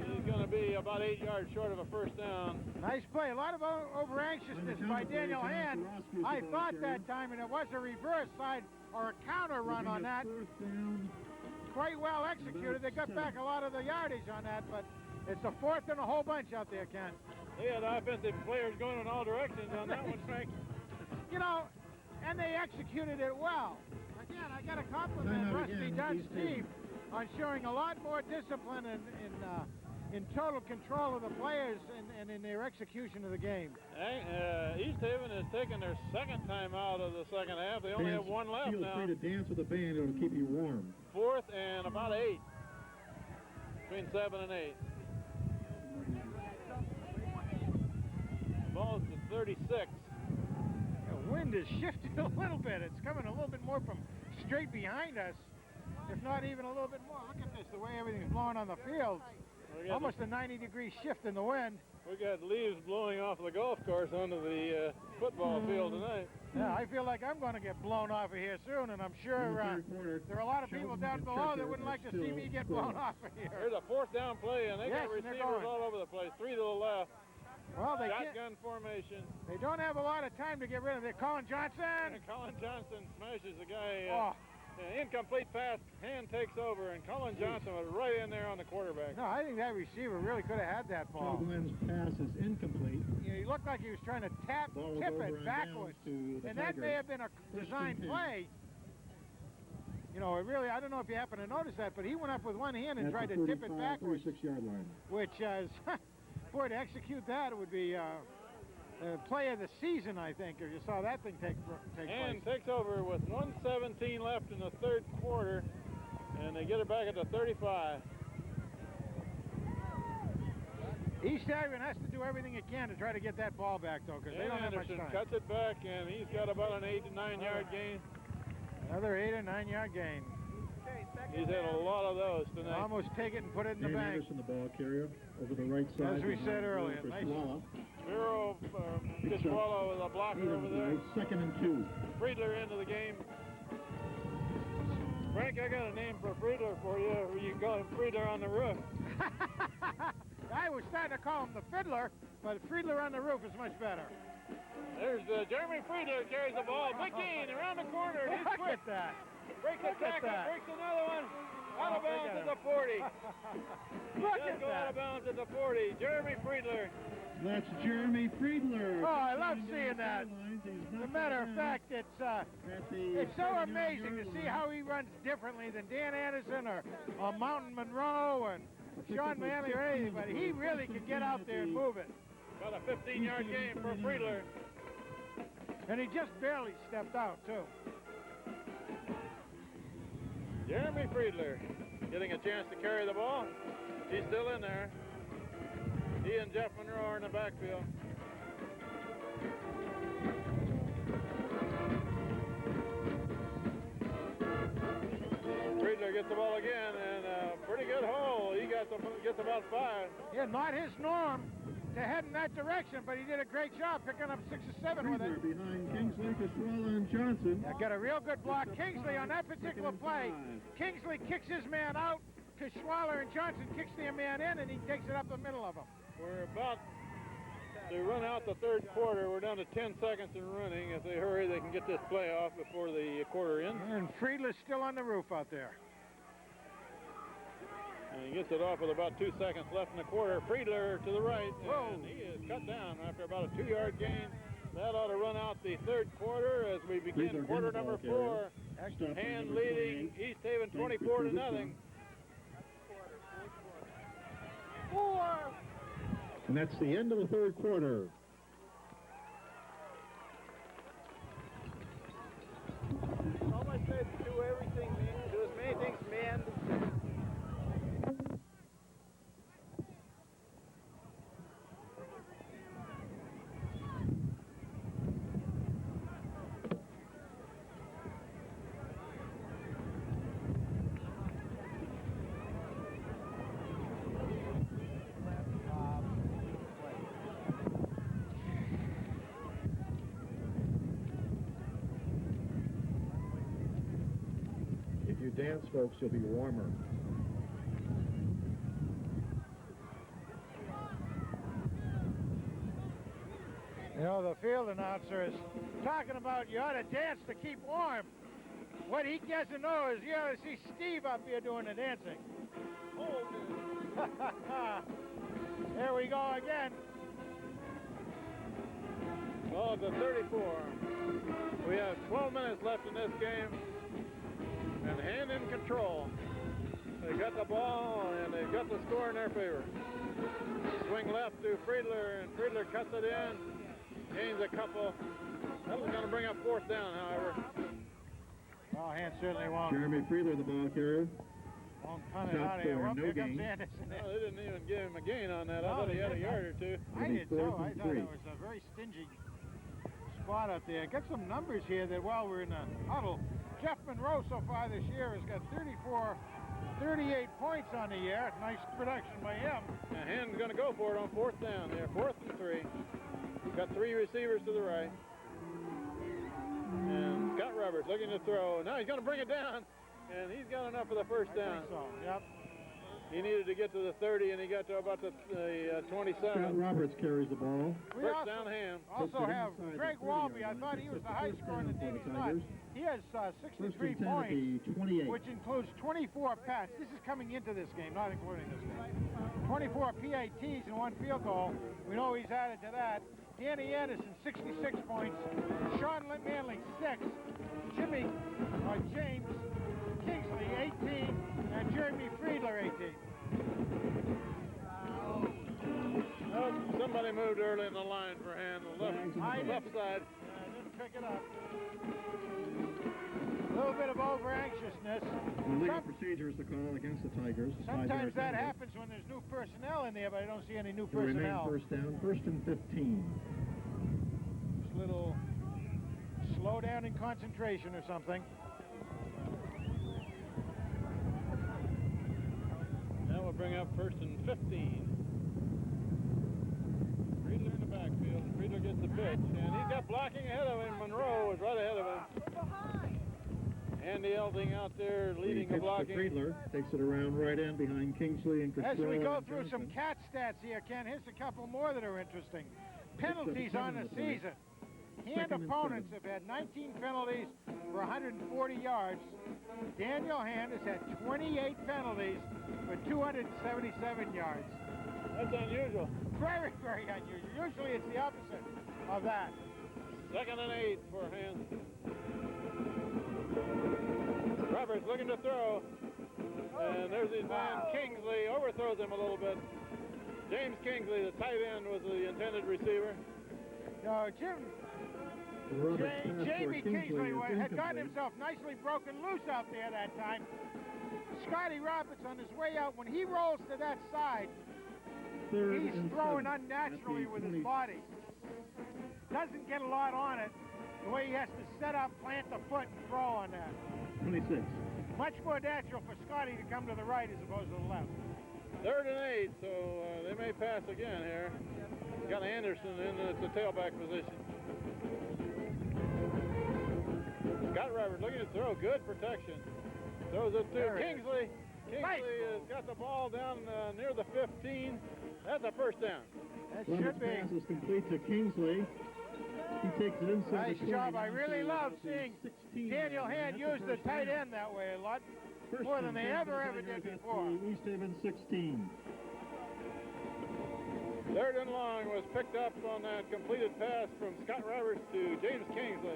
He's going to be about 8 yards short of a first down. Nice play. A lot of over-anxiousness by Daniel Hand. I thought that time, and it was a reverse side or a counter run on that. Quite well executed. They got back a lot of the yardage on that, but it's a 4th and a whole bunch out there, Ken. They had offensive players going in all directions on that one, Frank. You know, and they executed it well. Again, I got to compliment Rusty Dunn's team on showing a lot more discipline in total control of the players and in their execution of the game. East Haven has taken their 2nd time out of the 2nd half. They only have one left Feel now. free to dance with the band. It'll keep you warm. 4th and about 8. Between 7 and 8. Ball's to 36. The wind is shifting a little bit. It's coming a little bit more from straight behind us, if not even a little bit more. Look at this, the way everything's blowing on the field. Almost a 90-degree shift in the wind. We got leaves blowing off the golf course onto the football field tonight. Yeah, I feel like I'm going to get blown off of here soon, and I'm sure there are a lot of people down below that wouldn't like to see me get blown off of here. There's a 4th down play, and they got Yes, and they're receivers going. all over the place. 3 to the left. Well, they Shotgun formation. They don't have a lot of time to get rid of it. Colin Johnson. And Colin Johnson smashes the guy. Incomplete pass. Hand takes over, and Colin Johnson was right in there on the quarterback. No, I think that receiver really could have had that ball. Glenn's pass is incomplete. He looked like he was trying to tip it backwards. And that may have been a design play. You know, I don't know if you happen to notice that, but he went up with one hand and tried to tip it backwards. 36-yard line. Which is, boy, to execute that, it would be play of the season, I think, if you saw that thing take place. And takes over with 1:17 left in the 3rd quarter, and they get it back at the 35. East Haven has to do everything it can to try to get that ball back, though, because they don't have much Anderson time. cuts it back, and he's got about an 8 to 9 yard gain. Another 8 or 9 yard gain. He's had a lot of those tonight. Almost take it and put it in the Dave bank. Anderson, the ball carrier, over the right side. As we said earlier, For nice. Swallow. Miro Kiswallow with a blocker over there. 2nd and 2. Friedler into the game. Frank, I got a name for Friedler for you. You can call him Friedler on the roof. to call him the fiddler, but Friedler on the roof is much better. There's Jeremy Friedler carries the ball. Big gain around the corner. He's Look quick. at that. Breaks a Look at tackle, that. breaks another one. Out of Look bounds at at the him. 40. Look Does at go out that. of bounds at the 40. Jeremy Friedler. That's Jeremy Friedler. Oh, I love Down seeing the that. sidelines. He's As a not matter of down fact, it's at the so 7-yard amazing to see line. how he runs differently than Dan Anderson or Mountain Monroe and Sean Manley or anybody. He really can get out there and move it. Got a 15-yard gain for Friedler. And he just barely stepped out, too. Jeremy Friedler getting a chance to carry the ball. He's still in there. He and Jeff Monroe are in the backfield. Friedler gets the ball again, and a pretty good hole. He gets about 5. Yeah, not his norm to head in that direction, but he did a great job picking up 6 or 7 with it. Friedler behind Kingsley, Kashwala, and Johnson. Yeah, got a real good block. Kingsley on that particular play. Kingsley kicks his man out. Kashwala and Johnson kicks their man in, and he takes it up the middle of them. We're about to run out the third quarter. We're down to 10 seconds in running. If they hurry, they can get this play off before the quarter ends. And Friedler's still on the roof out there. And he gets it off with about 2 seconds left in the quarter. Friedler to the right, Whoa. and he is cut down after about a 2-yard gain. That ought to run out the third quarter as we begin Friedler quarter getting the number ball 4. Stop Hand number leading 28. East Haven Thanks 24 to for nothing. 4. And that's the end of the third quarter. Almost said do everything, man. Do as many things, man. If you dance, folks, you'll be warmer. You know, the field announcer is talking about you ought to dance to keep warm. What he doesn't know is you ought to see Steve up here doing the dancing. There we go again. Ball to 34. We have 12 minutes left in this game. And Hand in control. They got the ball and they've got the score in their favor. Swing left to Friedler, and Friedler cuts it in. Gains a couple. That was going to bring up 4th down, however. Well, Hand certainly won't Jeremy Friedler, the ball carrier. punt it Shot out of here. for Well, no here comes gain. Anderson. No, they didn't even give him a gain on that. I No, thought he they had a didn't. yard or two. I did too. Fourth I and thought three. it was a very stingy spot out there. Got some numbers here that while we're in the huddle, Jeff Monroe so far this year has got 38 points on the year. Nice production by him. And Hand's going to go for it on 4th down there. 4th and 3. Got 3 receivers to the right. And Scott Roberts looking to throw. Now he's going to bring it down. And he's got enough for the first I down. think so. Yep. He needed to get to the 30, and he got to about the Scott 27. Roberts carries the ball. We First down Hand. also Takes it have inside the Greg 30 Walby. I yard thought line. he was That's the the high first scorer in the down team. for the He's not. Tigers. He has First 63 and 10 at points, the 28. which includes 24 pats. This is coming into this game, not including this game. 24 PATs and 1 field goal. We know he's added to that. Danny Anderson, 66 points. Sean Manley, 6. James Kingsley, 18. And Jeremy Friedler, 18. Oh, somebody moved early in the line for Hand. The left side. Didn't pick it up. A little bit of over-anxiousness. Illegal procedures to call against the Tigers. Sometimes that happens when there's new personnel in there, but I don't see any new To remain personnel. first down, 1st and 15. Just a little slow down in concentration or something. That will bring up 1st and 15. Friedler in the backfield. Friedler gets the pitch, and he's got blocking ahead of him. Monroe is right ahead of him. Andy Elding out there leading the pitch to blocking. Friedler, takes it around right end behind Kingsley and As we Criswell go and through some Johnson. cat stats here, Ken, here's a couple more that are interesting. Penalties on the season. Hand Second and opponents 7. have had 19 penalties for 140 yards. Daniel Hand has had 28 penalties for 277 yards. That's unusual. Very, very unusual. Usually it's the opposite of that. 2nd and 8 for Hand. Roberts looking to throw. And there's his man Kingsley. Overthrows him a little bit. James Kingsley, the tight end, was the intended receiver. No, Roberts pass for Jamie Kingsley is had gotten incomplete. himself nicely broken loose out there that time. Scotty Roberts on his way out, when he rolls to that side, Third he's and throwing 7 unnaturally at the with 20. his body. Doesn't get a lot on it. The way he has to set up, plant the foot, and throw on that. 26. Much more natural for Scotty to come to the right as opposed to the left. 3rd and 8, so they may pass again here. Got Anderson in the tailback position. Scott Roberts looking to throw. Good protection. Throws it to There it is. Kingsley. Nice. Kingsley has got the ball down near the 15. That's a first down. That Roberts' should be. pass is complete to Kingsley. He takes it inside Nice the 20. job. I down really to love about the seeing 16 Daniel yard line. Hand That's use a the first tight down. end that way a lot. First more and than they 10 ever for the did Tigers at before. the East Haven 16. 3rd and long was picked up on that completed pass from Scott Roberts to James Kingsley.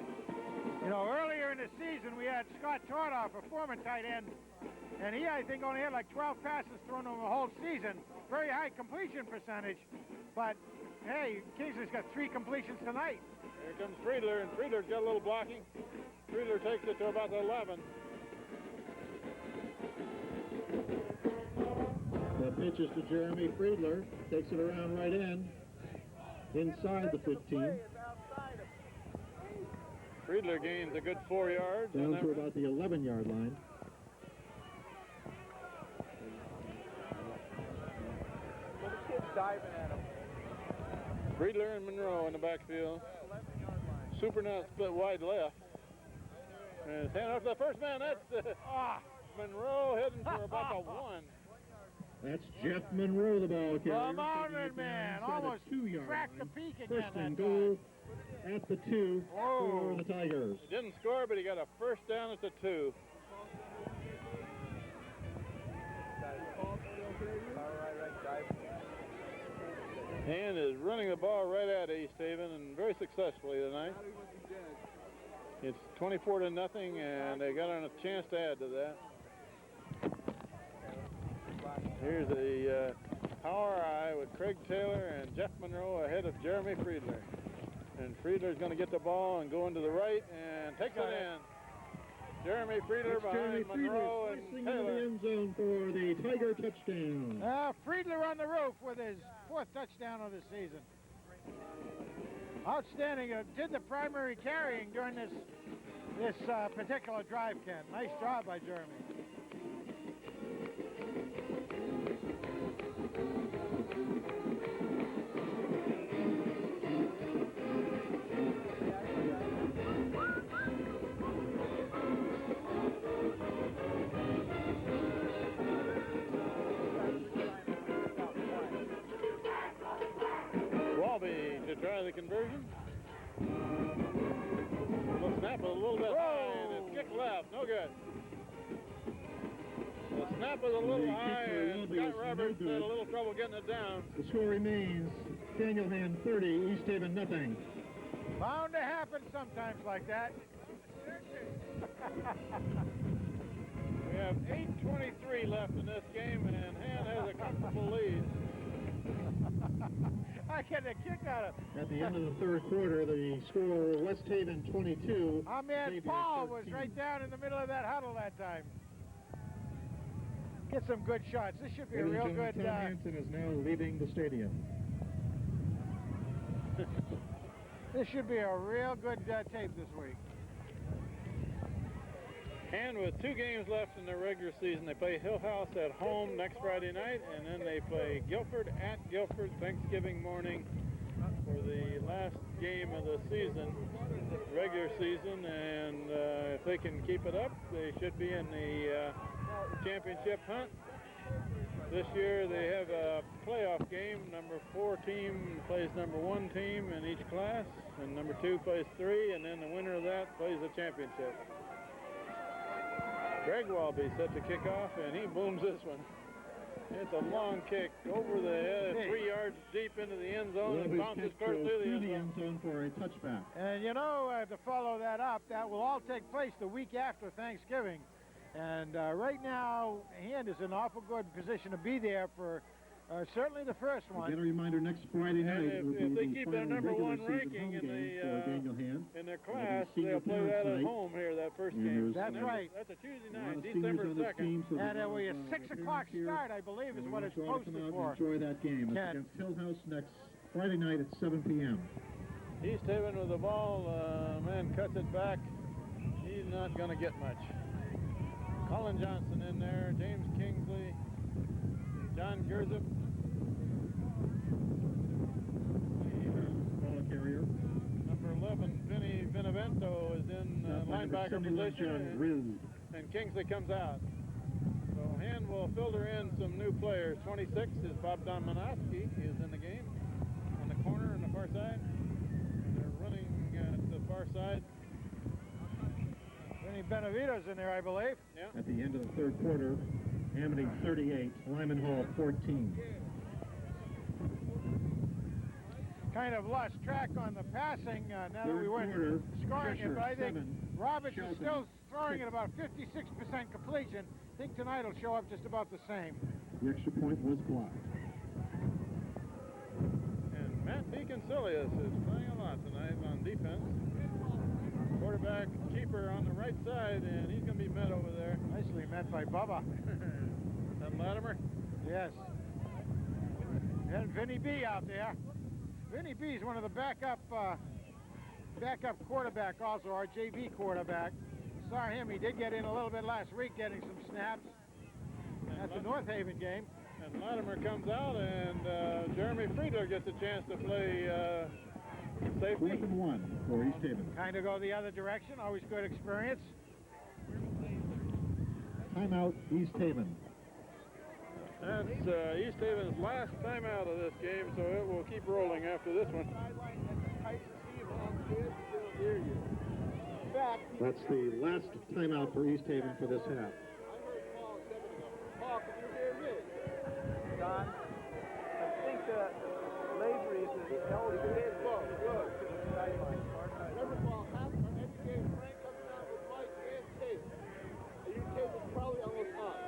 You know, earlier in the season, we had Scott Tordoff, a former tight end, and he, I think, only had like 12 passes thrown over the whole season. Very high completion percentage, but hey, Kingsley's got 3 completions tonight. Here comes Friedler, and Friedler's got a little blocking. Friedler takes it to about the 11. The pitch is to Jeremy Friedler. Takes it around right end. Inside the 15. Friedler gains a good 4 yards. Down and to that- about the 11-yard line. The kid's diving at him. Friedler and Monroe in the backfield. Super nut split wide left. And it's hand off to the first man. That's Monroe heading for about the 1. That's Jeff Monroe, the ball carrier. The mountain man almost cracked the peak again First that and time. goal at the 2 Whoa. for the Tigers. He didn't score, but he got a first down at the 2. And is running the ball right at East Haven and very successfully tonight. It's 24-0, and they got a chance to add to that. Here's the power eye with Craig Taylor and Jeff Monroe ahead of Jeremy Friedler. And Friedler's going to get the ball and go into the right and takes it in. Jeremy Friedler That's Jeremy behind Monroe Friedler and slicing into the Taylor. end zone for the Tiger touchdown. Friedler on the roof with his 4th touchdown of the season. Outstanding. Did the primary carrying during this particular drive, Ken. Nice job by Jeremy. Walby to try the conversion. The snap was a little bit high and it's kicked left. No good. The snap was a little The high kick for and Walby Scott is no Roberts had good. a little trouble getting it down. The score remains Daniel Hand 30, East Haven nothing. Bound to happen sometimes like that. We have 8:23 left in this game and Hand has a comfortable lead. I get a kick out of At the end of the third quarter, the score West Haven 22. our man Xavier Paul was 13. right down in the middle of that huddle that time. Get some good shots. This should be a Ladies real and gentlemen, good. Tom Hansen is now leaving the stadium. This should be a real good tape this week. And with 2 games left in their regular season, they play Hill House at home next Friday night, and then they play Guilford at Guilford Thanksgiving morning for the last game of the season, regular season, and if they can keep it up, they should be in the championship hunt. This year they have a playoff game. Number 4 team plays number 1 team in each class, and number 2 plays 3, and then the winner of that plays the championship. Greg Walby set to kick off, and he booms this one. It's a long kick over the head, 3 yards deep into the end zone, and bounces close through the end zone for a touchback. And you know, to follow that up, that will all take place the week after Thanksgiving. And right now, Hand is in awful good position to be there for certainly the first one. Again, a reminder, next Friday night if they keep their number 1 ranking in their class, they'll play that at home here, that first game. That's right. That's a Tuesday night, December 2nd. And it will be a 6 o'clock start, I believe, is what it's posted for. Enjoy that game. It's against Hillhouse next Friday night at 7 p.m. East Haven with the ball. Man cuts it back. He's not going to get much. Colin Johnson in there, James Kingsley, John Gerzup. Ball carrier. Number 11, Vinny Benevento is in linebacker position, and Kingsley comes out. So Hand will filter in some new players. 26 is Bob Domanowski. He is in the game on the corner on the far side. They're running to the far side. Vinny Benevito's in there, I believe. Yeah. At the end of the third quarter, Amity 38, Lyman Hall 14. Kind of lost track on the passing now that we weren't scoring it, but I think Roberts is still throwing at about 56% completion. I think tonight will show up just about the same. The extra point was blocked. And Matt DeConcilius is playing a lot tonight on defense. Quarterback keeper on the right side, and he's going to be met over there. Nicely met by Bubba. And Latimer? Yes. And Vinny B out there. Vinny B is one of the backup quarterback, also our JV quarterback. Saw him. He did get in a little bit last week, getting some snaps at the North Haven game. And Latimer comes out, and Jeremy Friedler gets a chance to play safety. 4th and 1 for East Haven. Kind of go the other direction. Always good experience. Timeout, East Haven. That's East Haven's last timeout of this game, so it will keep rolling after this one. That's the last timeout for East Haven for this half. Paul, can you hear me? Don, I think that Lavery is held his ball. Good. To the sideline. Remember, Paul, half of every game, Frank comes down with Mike and Tate. And your Tate is probably almost up.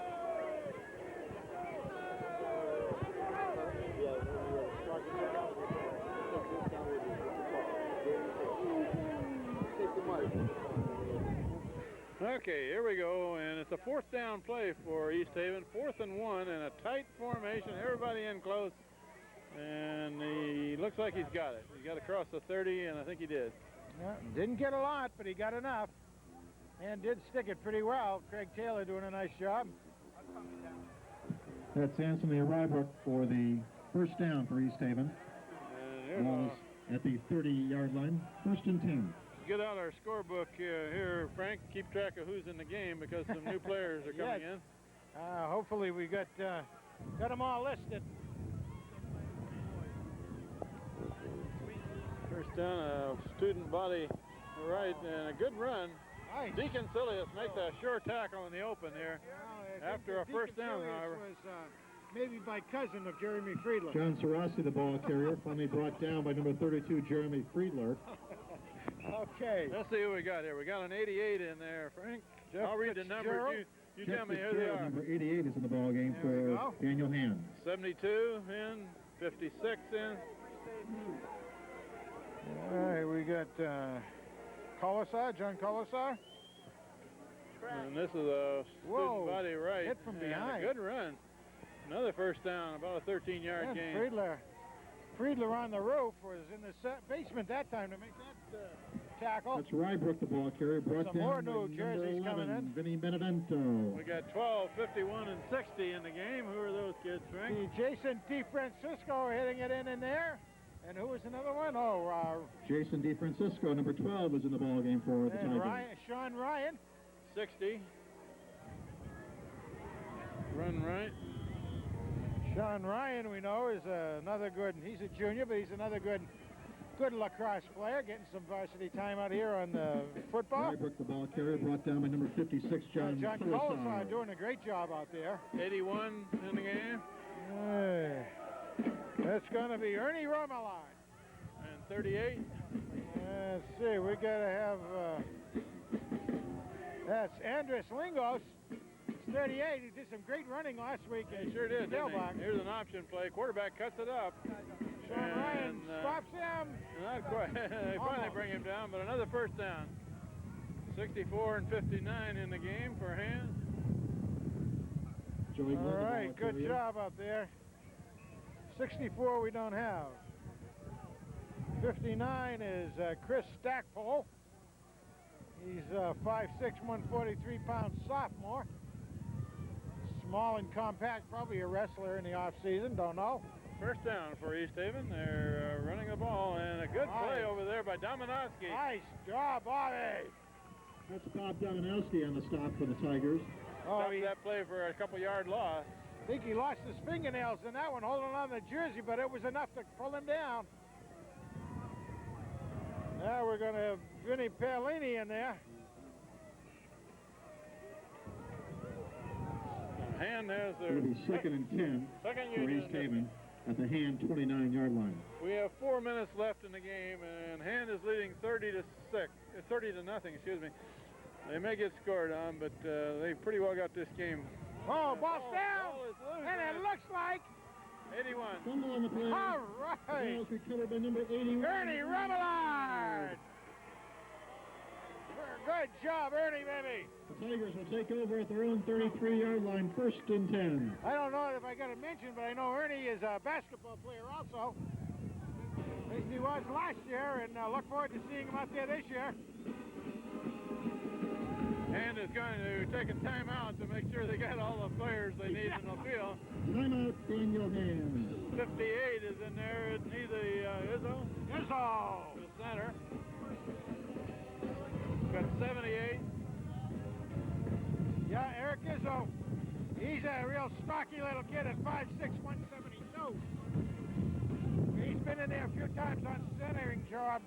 Okay, here we go, and it's a 4th down play for East Haven. 4th and 1 in a tight formation. Everybody in close, and he looks like he's got it. He got across the 30, and I think he did. Yeah, didn't get a lot, but he got enough, and did stick it pretty well. Craig Taylor doing a nice job. That's Anthony Rybrook for the first down for East Haven. And Ball is at the 30-yard line. 1st and 10. get out our scorebook here, Frank. Keep track of who's in the game because some new players are coming in. Hopefully we got them all listed. First down, a student body right, and a good run. Nice. DeConcilius makes a sure tackle in the open here. After a first down, however. Was maybe by cousin of Jeremy Friedler. John Sarasi, the ball carrier, finally brought down by number 32, Jeremy Friedler. Okay. Let's see who we got here. We got an 88 in there, Frank. Jeff I'll read the numbers. You tell me who they are. Number 88 is in the ball game for Daniel Hand. 72 in, 56 in. All right, we got Colasar, John Colasar. And this is a student body right. Hit from and behind. A good run. Another first down, about a 13-yard gain. Friedler on the roof was in the basement that time to make that tackle. That's Rybrook, the ball carrier, brought Some down more New by Jerseys number 11, coming in. Vinny Benevento. We got 12, 51, and 60 in the game. Who are those kids, Frank? Jason DeFrancisco hitting it in there. And who was another one? Oh, Jason DeFrancisco, number 12, is in the ball game for the and Tigers. Sean Ryan. 60. Run right. Sean Ryan, we know, is another good. He's a junior, but he's another good lacrosse player, getting some varsity time out here on football. Rybrook, the ball carrier, brought down by number 56, John Colasar, doing a great job out there. 81 in the game. That's going to be Ernie Romelard. And 38. Let's see, we got to have, that's Andres Lingos. He's 38. He did some great running last week. He sure did, didn't Tailback. he? Here's an option play. Quarterback cuts it up. Sean Ryan stops him. Not quite. They finally bring him down, but another first down. 64 and 59 in the game for Hand. Joey Glenn, All the ball right, good carrier. job out there. 64 we don't have. 59 is Chris Stackpole. He's 5'6", 143-pound sophomore. Small and compact, probably a wrestler in the off-season, don't know. First down for East Haven. They're running the ball, and a good play over there by Dominowski. Nice job, Bobby. That's Bob Dominowski on the stop for the Tigers. Stopped that play for a couple-yard loss. I think he lost his fingernails in that one, holding on to the jersey, but it was enough to pull him down. Now we're going to have Vinny Paolini in there. Hand has It'll be their second and 10 second for unit. East Haven at the Hand 29-yard line. We have 4 minutes left in the game, and Hand is leading 30 to nothing. Excuse me. They may get scored on, but they pretty well got this game. Oh, ball's down, Ball is loose, and it looks like 81. Fumble on the play. all The right. ball's recovered by number 81. Ernie Remillard. Good job, Ernie, baby. The Tigers will take over at their own 33-yard line, first and 10. I don't know if I got to mention, but I know Ernie is a basketball player also. At least he was last year, and look forward to seeing him out there this year. Hand is going to take a timeout to make sure they got all the players they need in the field. Timeout, Daniel Hand. 58 is in there. Isn't he the Izzo? Izzo. The center. Got 78. Yeah, Eric Izzo. He's a real stocky little kid at 5'6", 172. He's been in there a few times on centering job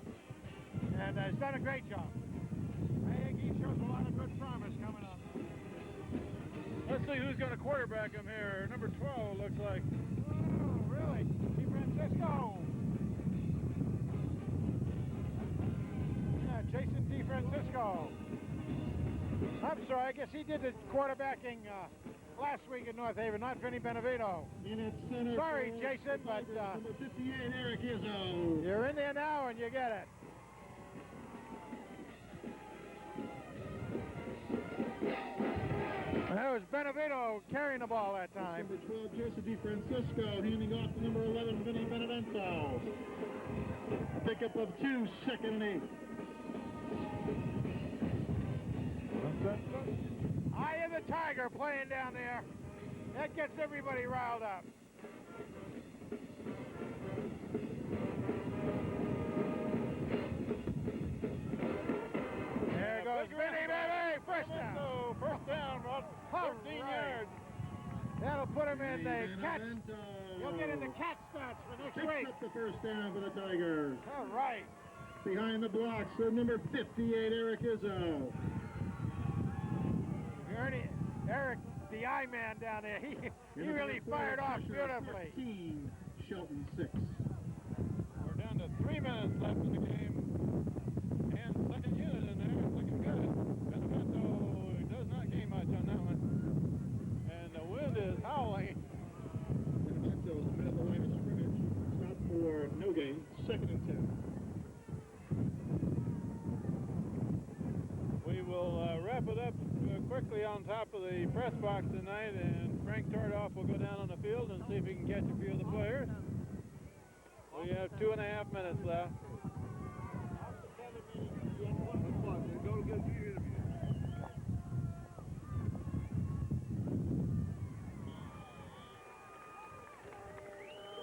and has done a great job. I think he shows a lot of good promise coming up. Let's see who's going to quarterback him here. Number 12 looks like. Oh, really? DeFrancisco. Yeah, Jason DeFrancisco. I'm sorry, I guess he did the quarterbacking last week in North Haven, not Vinny Benevito. In at center. Sorry, for Jason, the but Tigers, number 58, Eric Izzo. you're in there now and you get it. That was Benevito carrying the ball that time. Number 12, Joseph DeFrancisco, handing off to number 11, Vinny Benevento. A pickup of 2, second and 8. Eye of the Tiger playing down there. That gets everybody riled up. There goes Vinny, baby! First down. First down, about 13 yards. That'll put him in the Vinny catch. Benevento He'll get in the catch stats for next picks week. up the first down for the Tigers. All right. Behind the blocks, so number 58, Eric Izzo. Eric, the eye man down there, he In the really third quarter, fired off pressure, beautifully. 15, Shelton 6. We're down to 3 minutes left in the game. And second unit in there. It's looking good. Benevento does not gain much on that one. And the wind is howling. Benevento is the middle of the line of scrimmage. Stop for no gain, second and 10. We will wrap it up quickly on top of the press box tonight, and Frank Tardoff will go down on the field and see if he can catch a few of the players. We have 2.5 minutes left.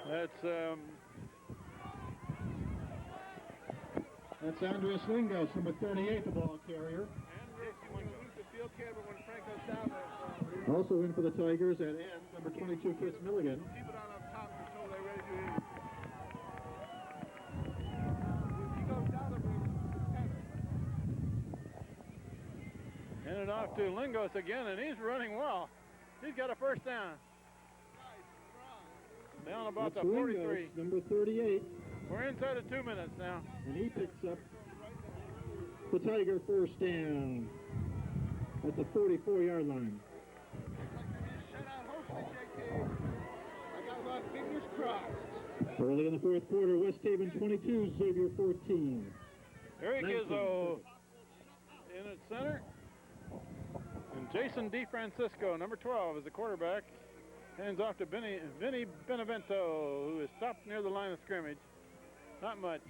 That's That's Andres Lingos, number 38, the ball carrier. Also in for the Tigers at end, number 22, Chris Milligan. Keep it on up top until they're ready to hit. If he goes down a bit, Handed off to Lingos again, and he's running well. He's got a first down. Down about That's the 43. Lingos, number 38. We're inside of 2 minutes now. And he picks up the Tiger first down at the 44-yard line. shut out hopefully, JK. I got my fingers crossed. Early in the fourth quarter, West Haven 22, Xavier 14. Eric 19. Izzo in at center. And Jason DeFrancisco, number 12, is the quarterback. Hands off to Vinny Benevento, who is stopped near the line of scrimmage. Not much.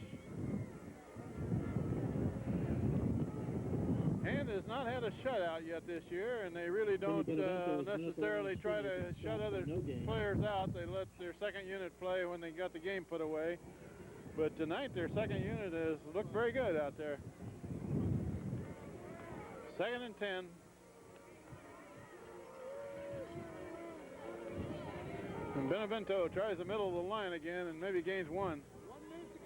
Hand has not had a shutout yet this year, and they really don't necessarily try to shut other players out. They let their second unit play when they got the game put away. But tonight, their second unit has looked very good out there. 2nd and 10. And Benevento tries the middle of the line again and maybe gains 1. 1 minute to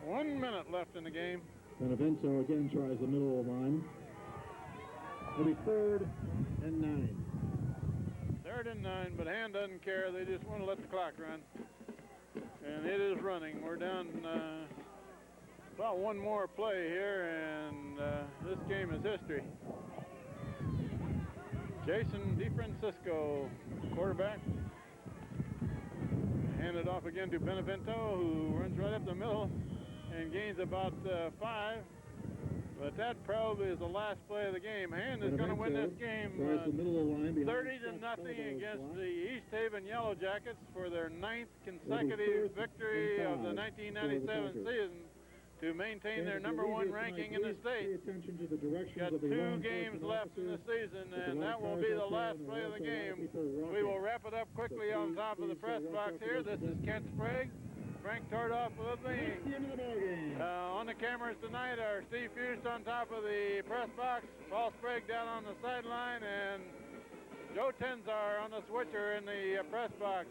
go. 1 minute left in the game. Benevento again tries the middle of the line. It'll be 3rd and 9. 3rd and 9, but Hand doesn't care. They just want to let the clock run. And it is running. We're down about one more play here, and this game is history. Jason DeFrancisco, quarterback. Handed off again to Benevento, who runs right up the middle and gains about 5. But that probably is the last play of the game. Hand is going to win this game 30-0 against the East Haven Yellow Jackets for their 9th consecutive victory of the 1997 season to maintain their #1 ranking in the state. Got 2 games left in the season, and that will be the last play of the game. We will wrap it up quickly on top of the press box here. This is Kent Sprague. Frank Tardoff with me. On the cameras tonight are Steve Fust on top of the press box, Paul Sprague down on the sideline, and Joe Tenzar on the switcher in the press box.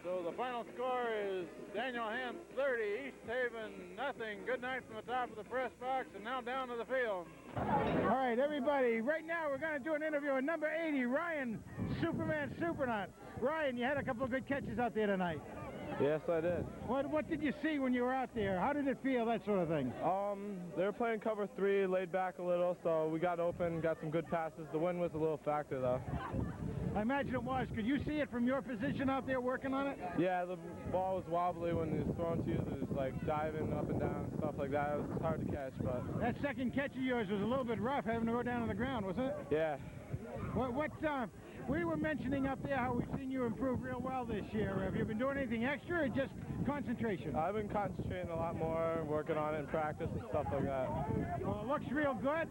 So the final score is Daniel Hand 30, East Haven nothing. Good night from the top of the press box, and now down to the field. All right, everybody, right now we're going to do an interview with number 80, Ryan Superman Supernut. Ryan, you had a couple of good catches out there tonight. Yes, I did. What did you see when you were out there? How did it feel, that sort of thing? They were playing cover 3, laid back a little, so we got open, got some good passes. The wind was a little factor, though. I imagine it was. Could you see it from your position out there working on it? Yeah, the ball was wobbly when it was thrown to you. It was like diving up and down and stuff like that. It was hard to catch, but... That second catch of yours was a little bit rough, having to go down on the ground, wasn't it? Yeah. We were mentioning up there how we've seen you improve real well this year. Have you been doing anything extra or just concentration? I've been concentrating a lot more, working on it in practice and stuff like that. Well, it looks real good.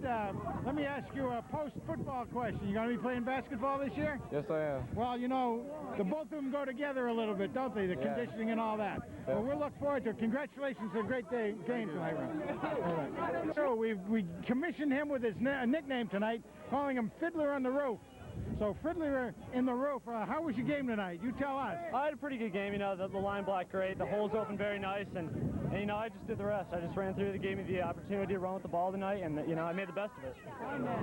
Let me ask you a post-football question. You going to be playing basketball this year? Yes, I am. Well, you know, the both of them go together a little bit, don't they? The conditioning and all that. Yeah. Well, we'll look forward to it. Congratulations on a great game tonight, Ron. All right. So we commissioned him with his nickname tonight, calling him Fiddler on the Roof. So Fiddler in the Roof, how was your game tonight? You tell us. I had a pretty good game. You know, the line blocked great. The holes opened very nice, and you know, I just did the rest. I just ran through. They gave me the opportunity to run with the ball tonight, and you know, I made the best of it.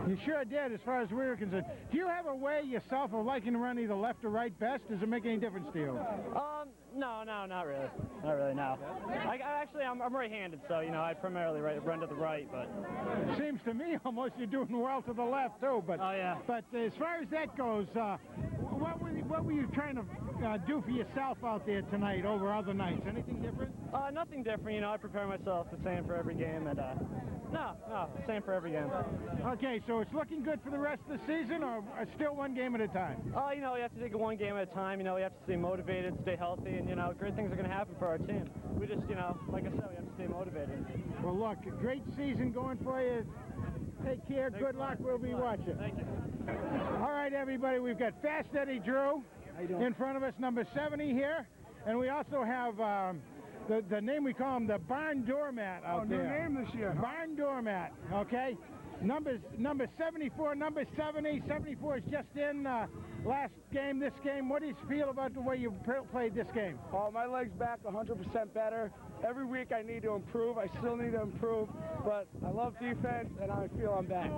You sure did, as far as we were concerned. Do you have a way yourself of liking to run either left or right best? Does it make any difference to you? No, not really. Not really, no. I'm right-handed, so you know, I primarily run to the right, but it seems to me almost you're doing well to the left too. But oh yeah. But as far as that goes, what were you trying to do for yourself out there tonight over other nights? Anything different? Nothing different. You know, I prepare myself the same for every game, and no, same for every game. Okay, so it's looking good for the rest of the season, or still one game at a time? You know, we have to take it one game at a time. You know, we have to stay motivated, stay healthy, and you know, great things are going to happen for our team. We just, you know, like I said, we have to stay motivated. Well, look, a great season going for you. Take care. Good luck. We'll be watching. Thank you. All right, everybody. We've got Fast Eddie Drew in front of us, number 70 here. And we also have the name we call him, the barn doormat out there. New name this year. Barn doormat, okay? Number 74, number 70. 74 is just in last game, this game. What do you feel about the way you played this game? Oh, my leg's back 100% better. Every week I need to improve. I still need to improve, but I love defense, and I feel I'm back.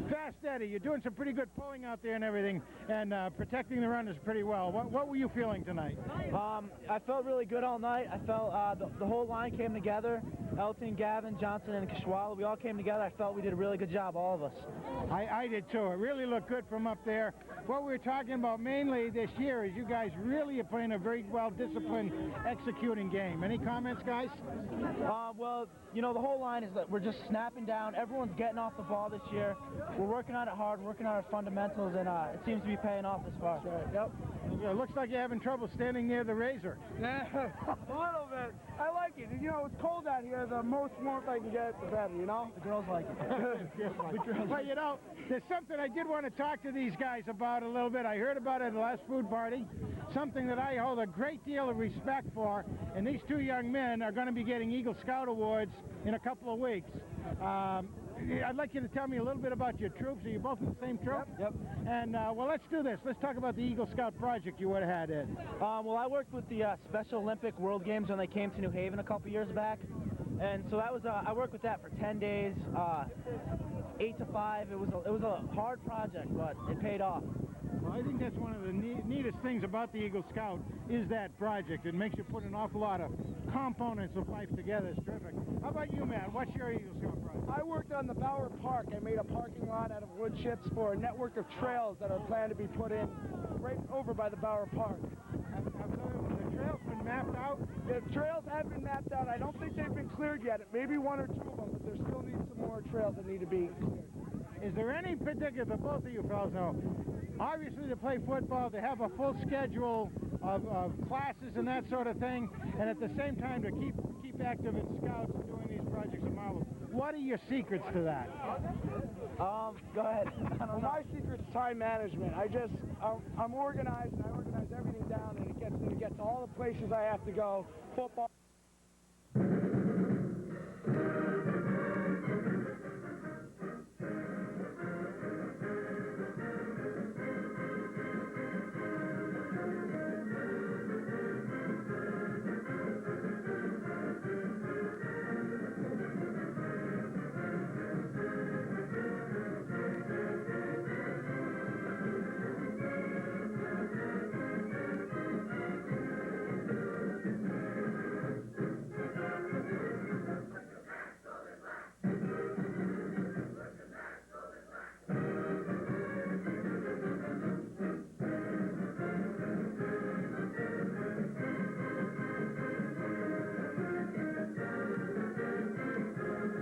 Fast Eddie, you're doing some pretty good pulling out there and everything, and protecting the runners pretty well. What were you feeling tonight? I felt really good all night. I felt the whole line came together. Elton, Gavin, Johnson, and Kishwala, we all came together. I felt we did a really good job, all of us. I did too. It really looked good from up there. What we were talking about mainly this year is you guys really are playing a very well-disciplined, executing game. Any comments, guys? Well, you know, the whole line is that we're just snapping down. Everyone's getting off the ball this year. We're working on it hard, working on our fundamentals, and it seems to be paying off this far. Yep. It looks like you're having trouble standing near the razor. Yeah, a little bit. I like it. You know, it's cold out here. The most warmth I can get, the better, you know? The girls like it. Well, you know, there's something I did want to talk to these guys about a little bit. I heard about it at the last food party, something that I hold a great deal of respect for, and these two young men are going to be getting Eagle Scout Awards in a couple of weeks. I'd like you to tell me a little bit about your troops. Are you both in the same troop? Yep. And, well, let's do this. Let's talk about the Eagle Scout project you would have had, Ed. Well, I worked with the Special Olympic World Games when they came to New Haven a couple years back. And so that was, I worked with that for 10 days, 8 to 5. It was a hard project, but it paid off. Well, I think that's one of the neatest things about the Eagle Scout is that project. It makes you put an awful lot of components of life together. It's terrific. How about you, Matt? What's your Eagle Scout project? I worked on the Bower Park. I made a parking lot out of wood chips for a network of trails that are planned to be put in right over by the Bower Park. Have the trails been mapped out? The trails have been mapped out. I don't think they've been cleared yet. Maybe one or two of them, but there still needs some more trails that need to be cleared. Is there any particular, but both of you fellows know, obviously to play football, to have a full schedule of classes and that sort of thing, and at the same time to keep active in scouts and doing these projects are marvelous. What are your secrets to that? Go ahead. Well, my secret's time management. I'm organized, and I organize everything down, and it gets all the places I have to go. Football.